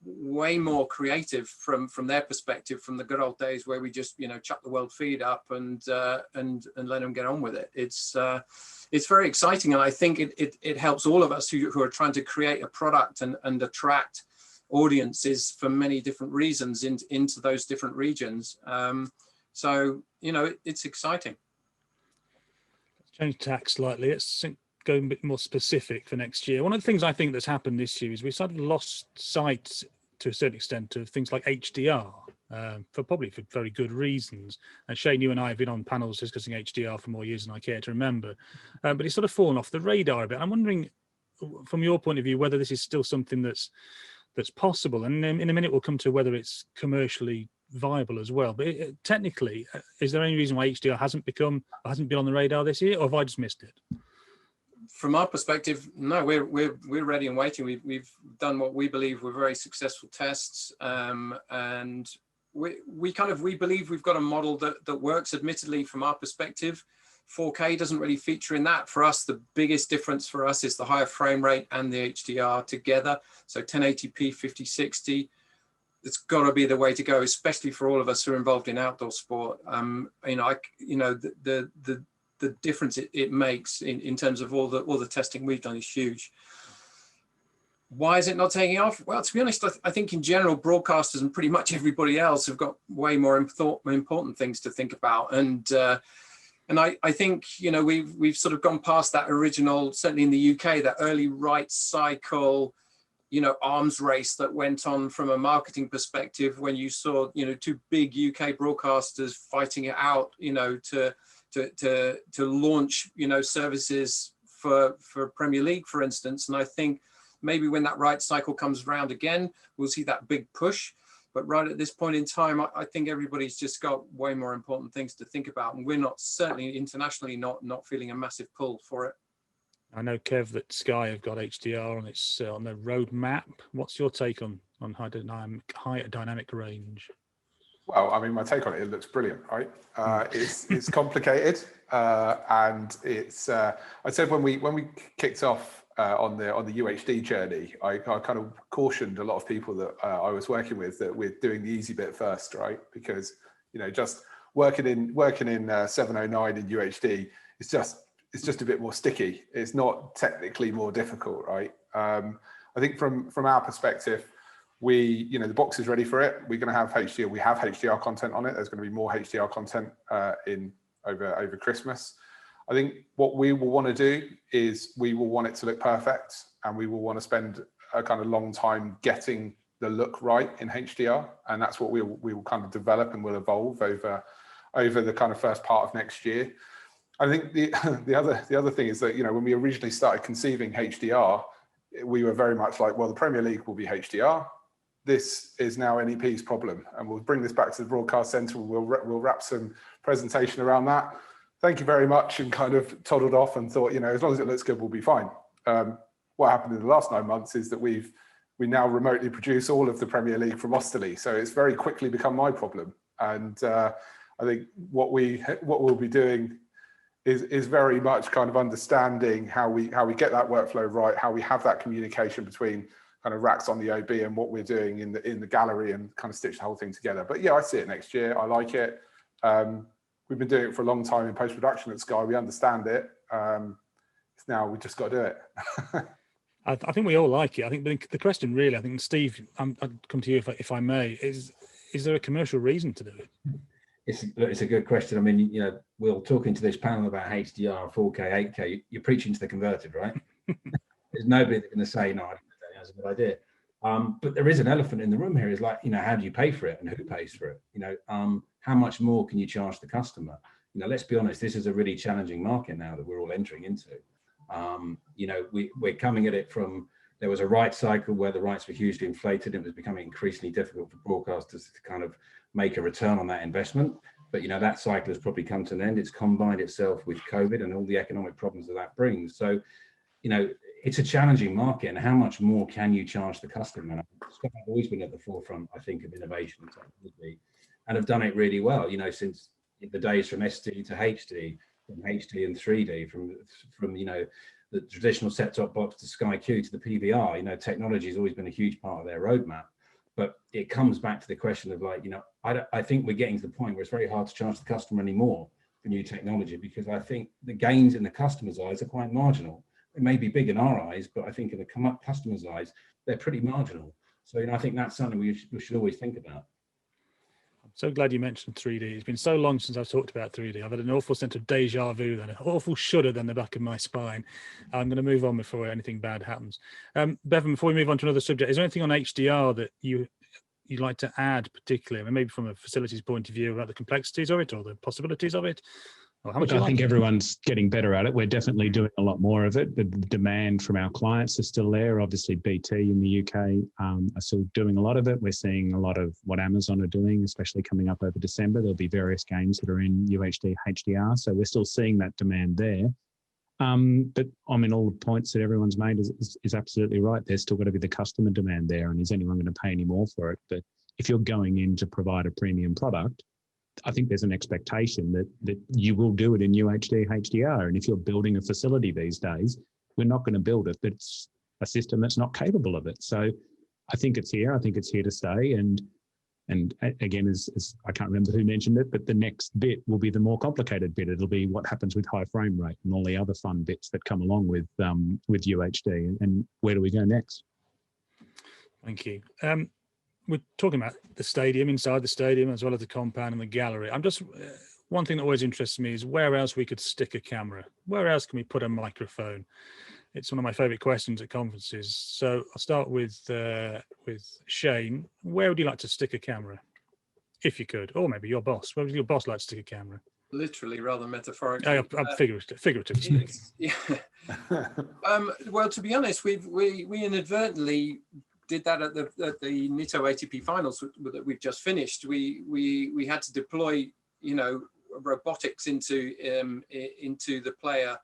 way more creative from their perspective, from the good old days where we just, you know, chuck the world feed up and let them get on with it. It's very exciting, and I think it helps all of us who are trying to create a product and attract audiences for many different reasons into those different regions. So, you know, it's exciting. Let's change tack slightly. Let's go a bit more specific for next year. One of the things I think that's happened this year is we sort of lost sight to a certain extent of things like HDR, for very good reasons. And Shane, you and I have been on panels discussing HDR for more years than I care to remember, but it's sort of fallen off the radar a bit. I'm wondering, from your point of view, whether this is still something that's possible, and in a minute we'll come to whether it's commercially viable as well. But technically, is there any reason why HDR hasn't been on the radar this year, or have I just missed it? From our perspective, no, we're ready and waiting. We've done what we believe were very successful tests, and we believe we've got a model that works. Admittedly, from our perspective, 4K doesn't really feature in that. For us, the biggest difference for us is the higher frame rate and the HDR together. So 1080p, 50/60, it's got to be the way to go, especially for all of us who are involved in outdoor sport. The difference it makes in terms of all the testing we've done is huge. Why is it not taking off? Well, to be honest, I think in general, broadcasters and pretty much everybody else have got way more important things to think about. And I think, we've sort of gone past that original, certainly in the UK, that early right cycle, arms race that went on from a marketing perspective when you saw, two big UK broadcasters fighting it out, to launch, services for Premier League, for instance. And I think maybe when that right cycle comes around again, we'll see that big push. But right at this point in time, I think everybody's just got way more important things to think about. And we're not, certainly internationally, not feeling a massive pull for it. I know, Kev, that Sky have got HDR on its on their roadmap. What's your take on high dynamic range? Well, I mean, my take on it looks brilliant, right? It's complicated, and it's. I said when we kicked off on the UHD journey, I kind of cautioned a lot of people that I was working with that we're doing the easy bit first, right? Because just working in 709 in UHD, it's just a bit more sticky. It's not technically more difficult, right? I think from our perspective, the box is ready for it. We're going to have HDR. We have HDR content on it. There's going to be more HDR content over Christmas. I think what we will want to do is we will want it to look perfect, and we will want to spend a kind of long time getting the look right in HDR, and that's what we will kind of develop and will evolve over the kind of first part of next year. I think the other thing is that when we originally started conceiving HDR, we were very much like, well, the Premier League will be HDR. This is now NEP's problem, and we'll bring this back to the broadcast centre. We'll wrap some presentation around that. Thank you very much, and kind of toddled off and thought, as long as it looks good, we'll be fine. What happened in the last 9 months is that we now remotely produce all of the Premier League from Osterley, so it's very quickly become my problem. And I think what we'll be doing is very much kind of understanding how we get that workflow right, how we have that communication between kind of racks on the OB and what we're doing in the gallery, and kind of stitch the whole thing together. But yeah, I see it next year. I like it. We've been doing it for a long time in post-production at Sky. We understand it. It's now we just got to do it. I think we all like it. I think the question really, I think, Steve, I'd come to you if I may, is there a commercial reason to do it? It's a good question. I mean, we're talking to this panel about HDR, 4K, 8K. You're preaching to the converted, right? There's nobody that's going to say, no, I don't think that's a good idea. But there is an elephant in the room here. Is like, how do you pay for it, and who pays for it? How much more can you charge the customer? Let's be honest, this is a really challenging market now that we're all entering into. We're coming at it from, there was a rights cycle where the rights were hugely inflated. It was becoming increasingly difficult for broadcasters to kind of make a return on that investment. But that cycle has probably come to an end. It's combined itself with COVID and all the economic problems that brings. So, it's a challenging market, and how much more can you charge the customer? And Sky have always been at the forefront, I think, of innovation and technology, and have done it really well. Since the days from SD to HD, from HD and 3D, from the traditional set-top box to Sky Q to the PVR. Technology has always been a huge part of their roadmap. But it comes back to the question of I think we're getting to the point where it's very hard to charge the customer anymore for new technology, because I think the gains in the customer's eyes are quite marginal. It may be big in our eyes, but I think in the customer's eyes, they're pretty marginal. So, I think that's something we should always think about. I'm so glad you mentioned 3D. It's been so long since I've talked about 3D. I've had an awful sense of deja vu, then an awful shudder down the back of my spine. I'm going to move on before anything bad happens. Bevan, before we move on to another subject, is there anything on HDR that you'd like to add particularly? I mean, maybe from a facilities point of view, about the complexities of it or the possibilities of it? Or how much I think everyone's getting better at it. We're definitely doing a lot more of it. The demand from our clients is still there. Obviously, BT in the UK are still doing a lot of it. We're seeing a lot of what Amazon are doing, especially coming up over December. There'll be various games that are in UHD, HDR. So we're still seeing that demand there. But I mean, all the points that everyone's made is absolutely right. There's still got to be the customer demand there. And is anyone going to pay any more for it? But if you're going in to provide a premium product, I think there's an expectation that you will do it in UHD, HDR. And if you're building a facility these days, we're not going to build it that's a system that's not capable of it. So I think it's here. I think it's here to stay. And again, as I can't remember who mentioned it, but the next bit will be the more complicated bit. It'll be what happens with high frame rate and all the other fun bits that come along with UHD. And where do we go next? Thank you. We're talking about the stadium, inside the stadium, as well as the compound and the gallery. I'm just, one thing that always interests me is where else we could stick a camera. Where else can we put a microphone? It's one of my favorite questions at conferences. So I'll start with Shane. Where would you like to stick a camera, if you could? Or maybe your boss. Where would your boss like to stick a camera? Literally, rather than metaphorically. I'm figuratively speaking. Yeah. Well, to be honest, we inadvertently did that at the NITO ATP finals that we've just finished. We had to deploy, robotics into the player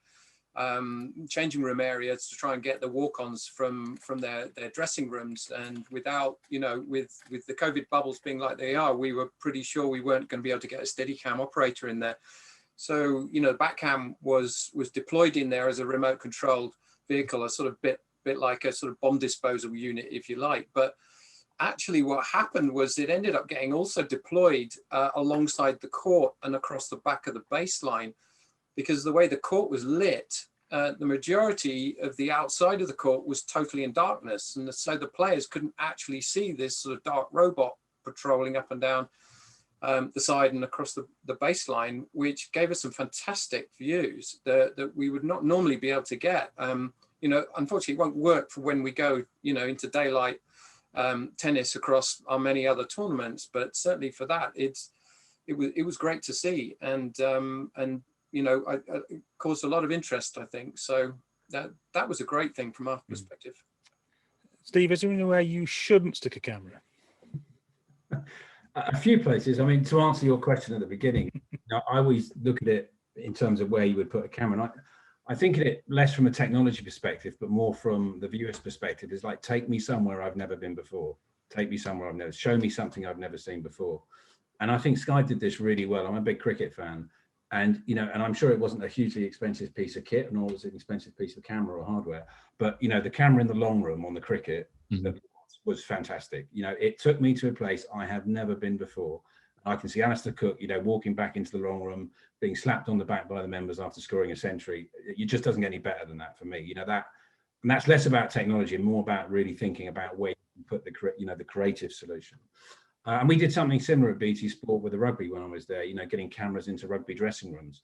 changing room areas to try and get the walk-ons from their dressing rooms. And without, with the COVID bubbles being like they are, we were pretty sure we weren't going to be able to get a Steadicam operator in there. So, the Batcam was deployed in there as a remote controlled vehicle, a sort of bit like a sort of bomb disposal unit, if you like. But actually what happened was it ended up getting also deployed alongside the court and across the back of the baseline, because the way the court was lit, the majority of the outside of the court was totally in darkness. And so the players couldn't actually see this sort of dark robot patrolling up and down the side and across the baseline, which gave us some fantastic views that we would not normally be able to get. Unfortunately, it won't work for when we go, into daylight tennis across our many other tournaments, but certainly for that, it was great to see, and it caused a lot of interest, I think. So that was a great thing from our perspective. Steve, is there anywhere you shouldn't stick a camera? A few places. I mean, to answer your question at the beginning, I always look at it in terms of where you would put a camera. And I think of it less from a technology perspective, but more from the viewer's perspective. It's like, take me somewhere I've never been before. Take me somewhere I've never, show me something I've never seen before. And I think Sky did this really well. I'm a big cricket fan. And, and I'm sure it wasn't a hugely expensive piece of kit, nor was it an expensive piece of camera or hardware. But, the camera in the long room on the cricket was fantastic. It took me to a place I have never been before. I can see Alistair Cook, walking back into the long room, being slapped on the back by the members after scoring a century. It just doesn't get any better than that for me. And that's less about technology and more about really thinking about where you can put the creative solution. And we did something similar at BT Sport with the rugby when I was there. Getting cameras into rugby dressing rooms.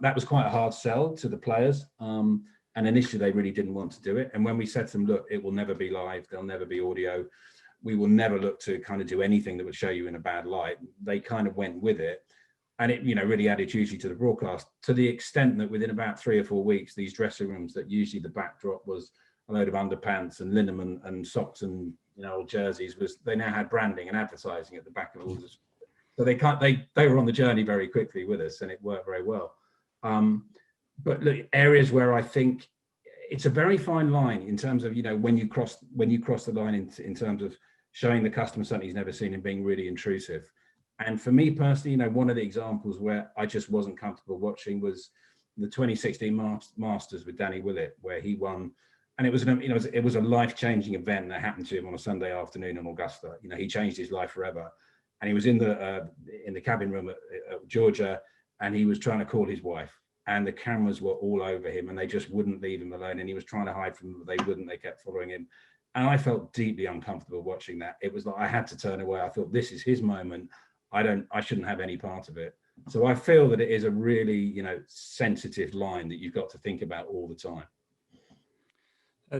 That was quite a hard sell to the players. And initially they really didn't want to do it. And when we said to them, look, it will never be live. There'll never be audio. We will never look to kind of do anything that would show you in a bad light. They kind of went with it. And it, really added hugely to the broadcast, to the extent that within about 3 or 4 weeks, these dressing rooms that usually the backdrop was a load of underpants and linen and socks and, old jerseys, they now had branding and advertising at the back of all this. So they were on the journey very quickly with us, and it worked very well. But look, areas where I think it's a very fine line in terms of, when you cross the line in terms of showing the customer something he's never seen and being really intrusive. And for me personally, one of the examples where I just wasn't comfortable watching was the 2016 Masters with Danny Willett, where he won. And it was a life-changing event that happened to him on a Sunday afternoon in Augusta. He changed his life forever. And he was in the cabin room at Georgia, and he was trying to call his wife. And the cameras were all over him, and they just wouldn't leave him alone. And he was trying to hide from them, but they wouldn't. They kept following him. And I felt deeply uncomfortable watching that. It was like I had to turn away. I thought, this is his moment. I shouldn't have any part of it. So I feel that it is a really, sensitive line that you've got to think about all the time.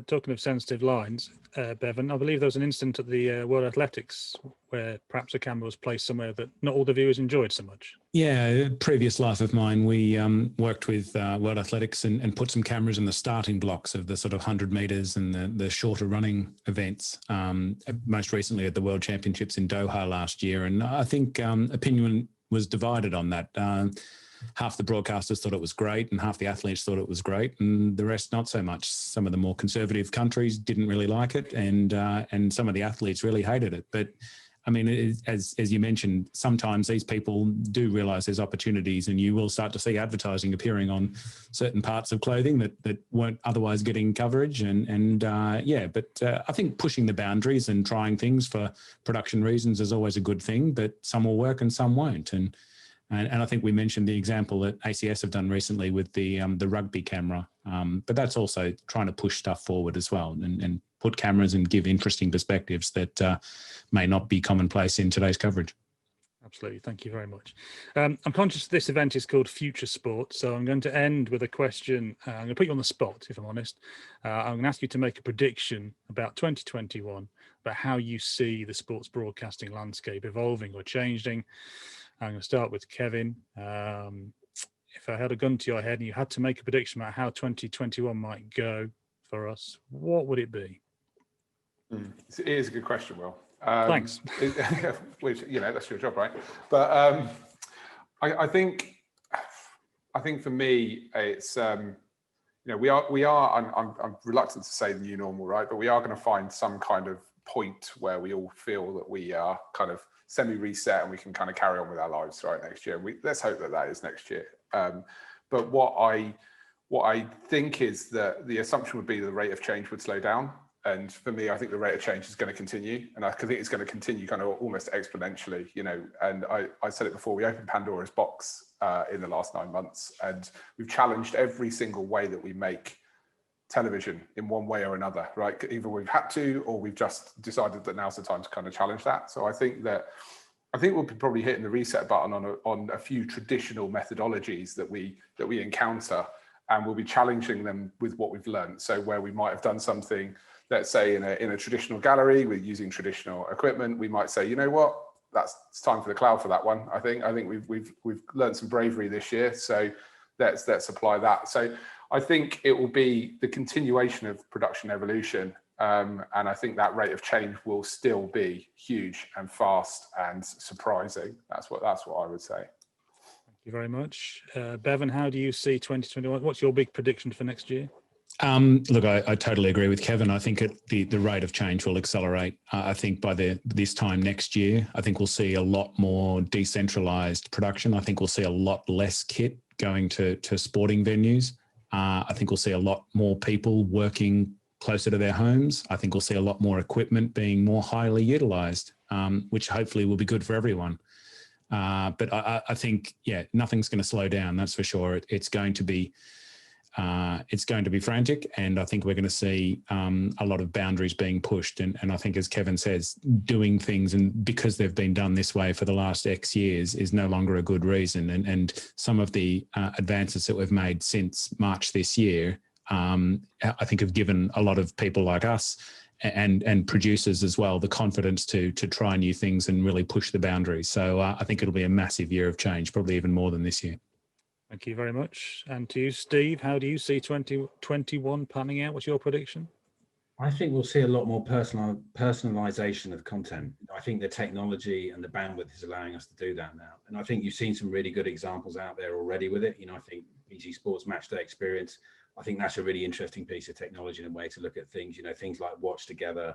Talking of sensitive lines, Bevan, I believe there was an incident at the World Athletics where perhaps a camera was placed somewhere that not all the viewers enjoyed so much. Yeah, previous life of mine, we worked with World Athletics and put some cameras in the starting blocks of the sort of 100 metres and the shorter running events, most recently at the World Championships in Doha last year. And I think opinion was divided on that. Half the broadcasters thought it was great and half the athletes thought it was great, and the rest not so much. Some of the more conservative countries didn't really like it, and some of the athletes really hated it. But I mean, as you mentioned, sometimes these people do realise there's opportunities, and you will start to see advertising appearing on certain parts of clothing that weren't otherwise getting coverage. But I think pushing the boundaries and trying things for production reasons is always a good thing. But some will work and some won't. And I think we mentioned the example that ACS have done recently with the rugby camera. But that's also trying to push stuff forward as well, and put cameras and give interesting perspectives that may not be commonplace in today's coverage. Absolutely. Thank you very much. I'm conscious this event is called FutureSPORT, so I'm going to end with a question. I'm going to put you on the spot, if I'm honest. I'm going to ask you to make a prediction about 2021, about how you see the sports broadcasting landscape evolving or changing. I'm going to start with Kevin. If I had a gun to your head and you had to make a prediction about how 2021 might go for us, what would it be? It is a good question, Will. Thanks. Which, that's your job, right? But I think for me, it's we are. I'm reluctant to say the new normal, right? But we are going to find some kind of point where we all feel that we are kind of semi-reset and we can kind of carry on with our lives right next year. Let's hope that is next year. But what I think is that the assumption would be the rate of change would slow down. And for me, I think the rate of change is going to continue. And I think it's going to continue kind of almost exponentially, and I said it before, we opened Pandora's box in the last 9 months, and we've challenged every single way that we make television in one way or another, right? Either we've had to, or we've just decided that now's the time to kind of challenge that. So I think we'll be probably hitting the reset button on a few traditional methodologies that we encounter, and we'll be challenging them with what we've learned. So where we might have done something, let's say in a traditional gallery, we're using traditional equipment, we might say, you know what, it's time for the cloud for that one. I think we've learned some bravery this year, so let's apply that. So I think it will be the continuation of production evolution, and I think that rate of change will still be huge and fast and surprising. That's what I would say. Thank you very much. Bevan, how do you see 2021? What's your big prediction for next year? Look, I totally agree with Kevin. I think the rate of change will accelerate. I think by this time next year, I think we'll see a lot more decentralized production. I think we'll see a lot less kit going to sporting venues. I think we'll see a lot more people working closer to their homes. I think we'll see a lot more equipment being more highly utilized, which hopefully will be good for everyone. But I think, nothing's going to slow down. That's for sure. It's going to be frantic, and I think we're going to see a lot of boundaries being pushed. And I think, as Kevin says, doing things and because they've been done this way for the last X years is no longer a good reason. And some of the advances that we've made since March this year, I think have given a lot of people like us and producers as well the confidence to try new things and really push the boundaries. So I think it'll be a massive year of change, probably even more than this year. Thank you very much. And to you, Steve, how do you see 2021 panning out? What's your prediction? I think we'll see a lot more personalization of content. I think the technology and the bandwidth is allowing us to do that now. And I think you've seen some really good examples out there already with it. I think BT Sports Matchday Experience, I think that's a really interesting piece of technology and a way to look at things, things like Watch Together,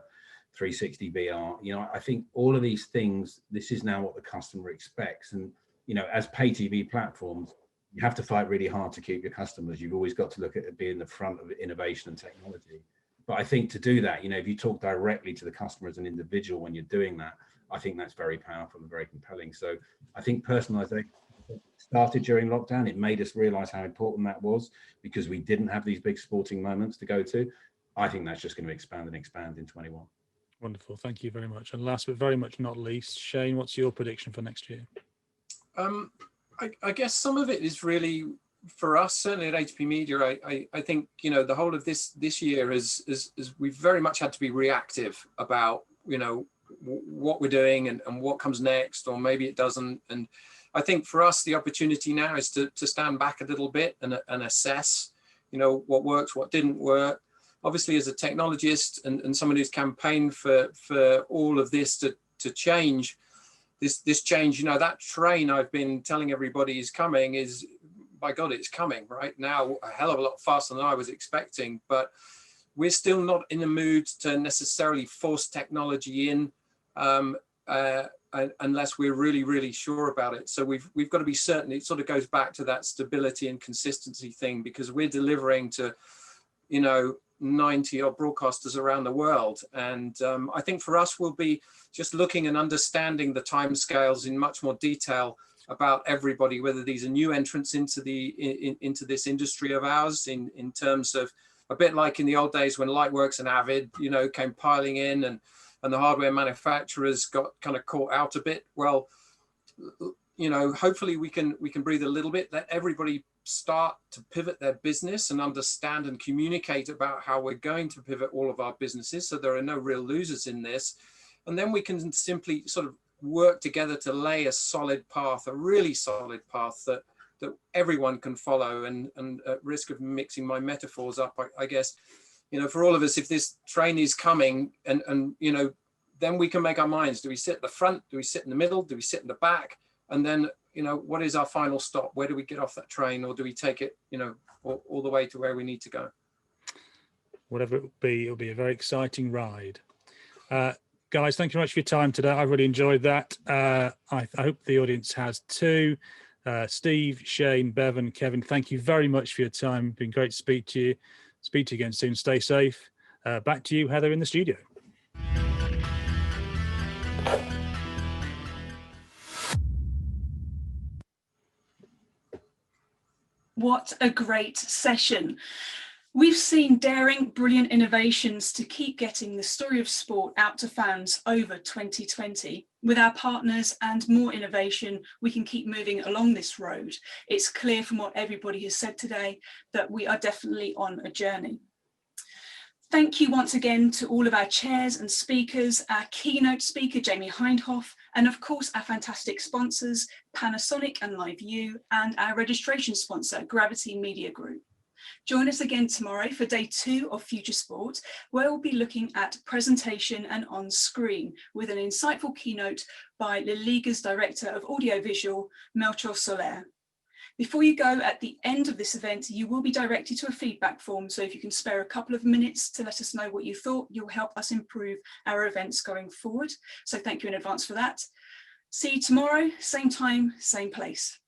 360 VR. I think all of these things, this is now what the customer expects. And, as pay TV platforms, you have to fight really hard to keep your customers. You've always got to look at it being the front of innovation and technology. But I think to do that, if you talk directly to the customer as an individual when you're doing that, I think that's very powerful and very compelling. So I think personalization started during lockdown. It made us realize how important that was because we didn't have these big sporting moments to go to. I think that's just going to expand and expand in 21. Wonderful. Thank you very much. And last but very much not least, Shane, what's your prediction for next year? I guess some of it is really for us, certainly at HP Media. I think the whole of this year is we've very much had to be reactive about what we're doing and what comes next, or maybe it doesn't. And I think for us the opportunity now is to stand back a little bit and assess what works, what didn't work. Obviously, as a technologist and someone who's campaigned for all of this to change. This change, that train I've been telling everybody is coming is, by God, it's coming right now a hell of a lot faster than I was expecting. But we're still not in the mood to necessarily force technology in. unless we're really, really sure about it. So we've got to be certain. It sort of goes back to that stability and consistency thing, because we're delivering to, 90 odd broadcasters around the world. And I think for us, we'll be just looking and understanding the timescales in much more detail about everybody, whether these are new entrants into into this industry of ours, in terms of a bit like in the old days when Lightworks and Avid, came piling in, and the hardware manufacturers got kind of caught out a bit. Well, hopefully we can breathe a little bit, let everybody start to pivot their business and understand and communicate about how we're going to pivot all of our businesses, so there are no real losers in this. And then we can simply sort of work together to lay a solid path, a really solid path that everyone can follow. And at risk of mixing my metaphors up, I guess, for all of us, if this train is coming and then we can make our minds. Do we sit at the front? Do we sit in the middle? Do we sit in the back? And then, what is our final stop? Where do we get off that train? Or do we take it, all the way to where we need to go? Whatever it will be, it'll be a very exciting ride. Guys, thank you very much for your time today. I really enjoyed that. I hope the audience has too. Steve, Shane, Bevan, Kevin, thank you very much for your time. It's been great to speak to you. Speak to you again soon. Stay safe. Back to you, Heather, in the studio. What a great session. We've seen daring, brilliant innovations to keep getting the story of sport out to fans over 2020. With our partners and more innovation, we can keep moving along this road. It's clear from what everybody has said today that we are definitely on a journey. Thank you once again to all of our chairs and speakers, our keynote speaker, Jamie Hindhoff, and of course our fantastic sponsors, Panasonic and LiveU, and our registration sponsor, Gravity Media Group. Join us again tomorrow for day 2 of FutureSPORT, where we'll be looking at presentation and on screen with an insightful keynote by La Liga's Director of Audiovisual, Melchor Soler. Before you go, at the end of this event, you will be directed to a feedback form. So if you can spare a couple of minutes to let us know what you thought, you'll help us improve our events going forward. So thank you in advance for that. See you tomorrow, same time, same place.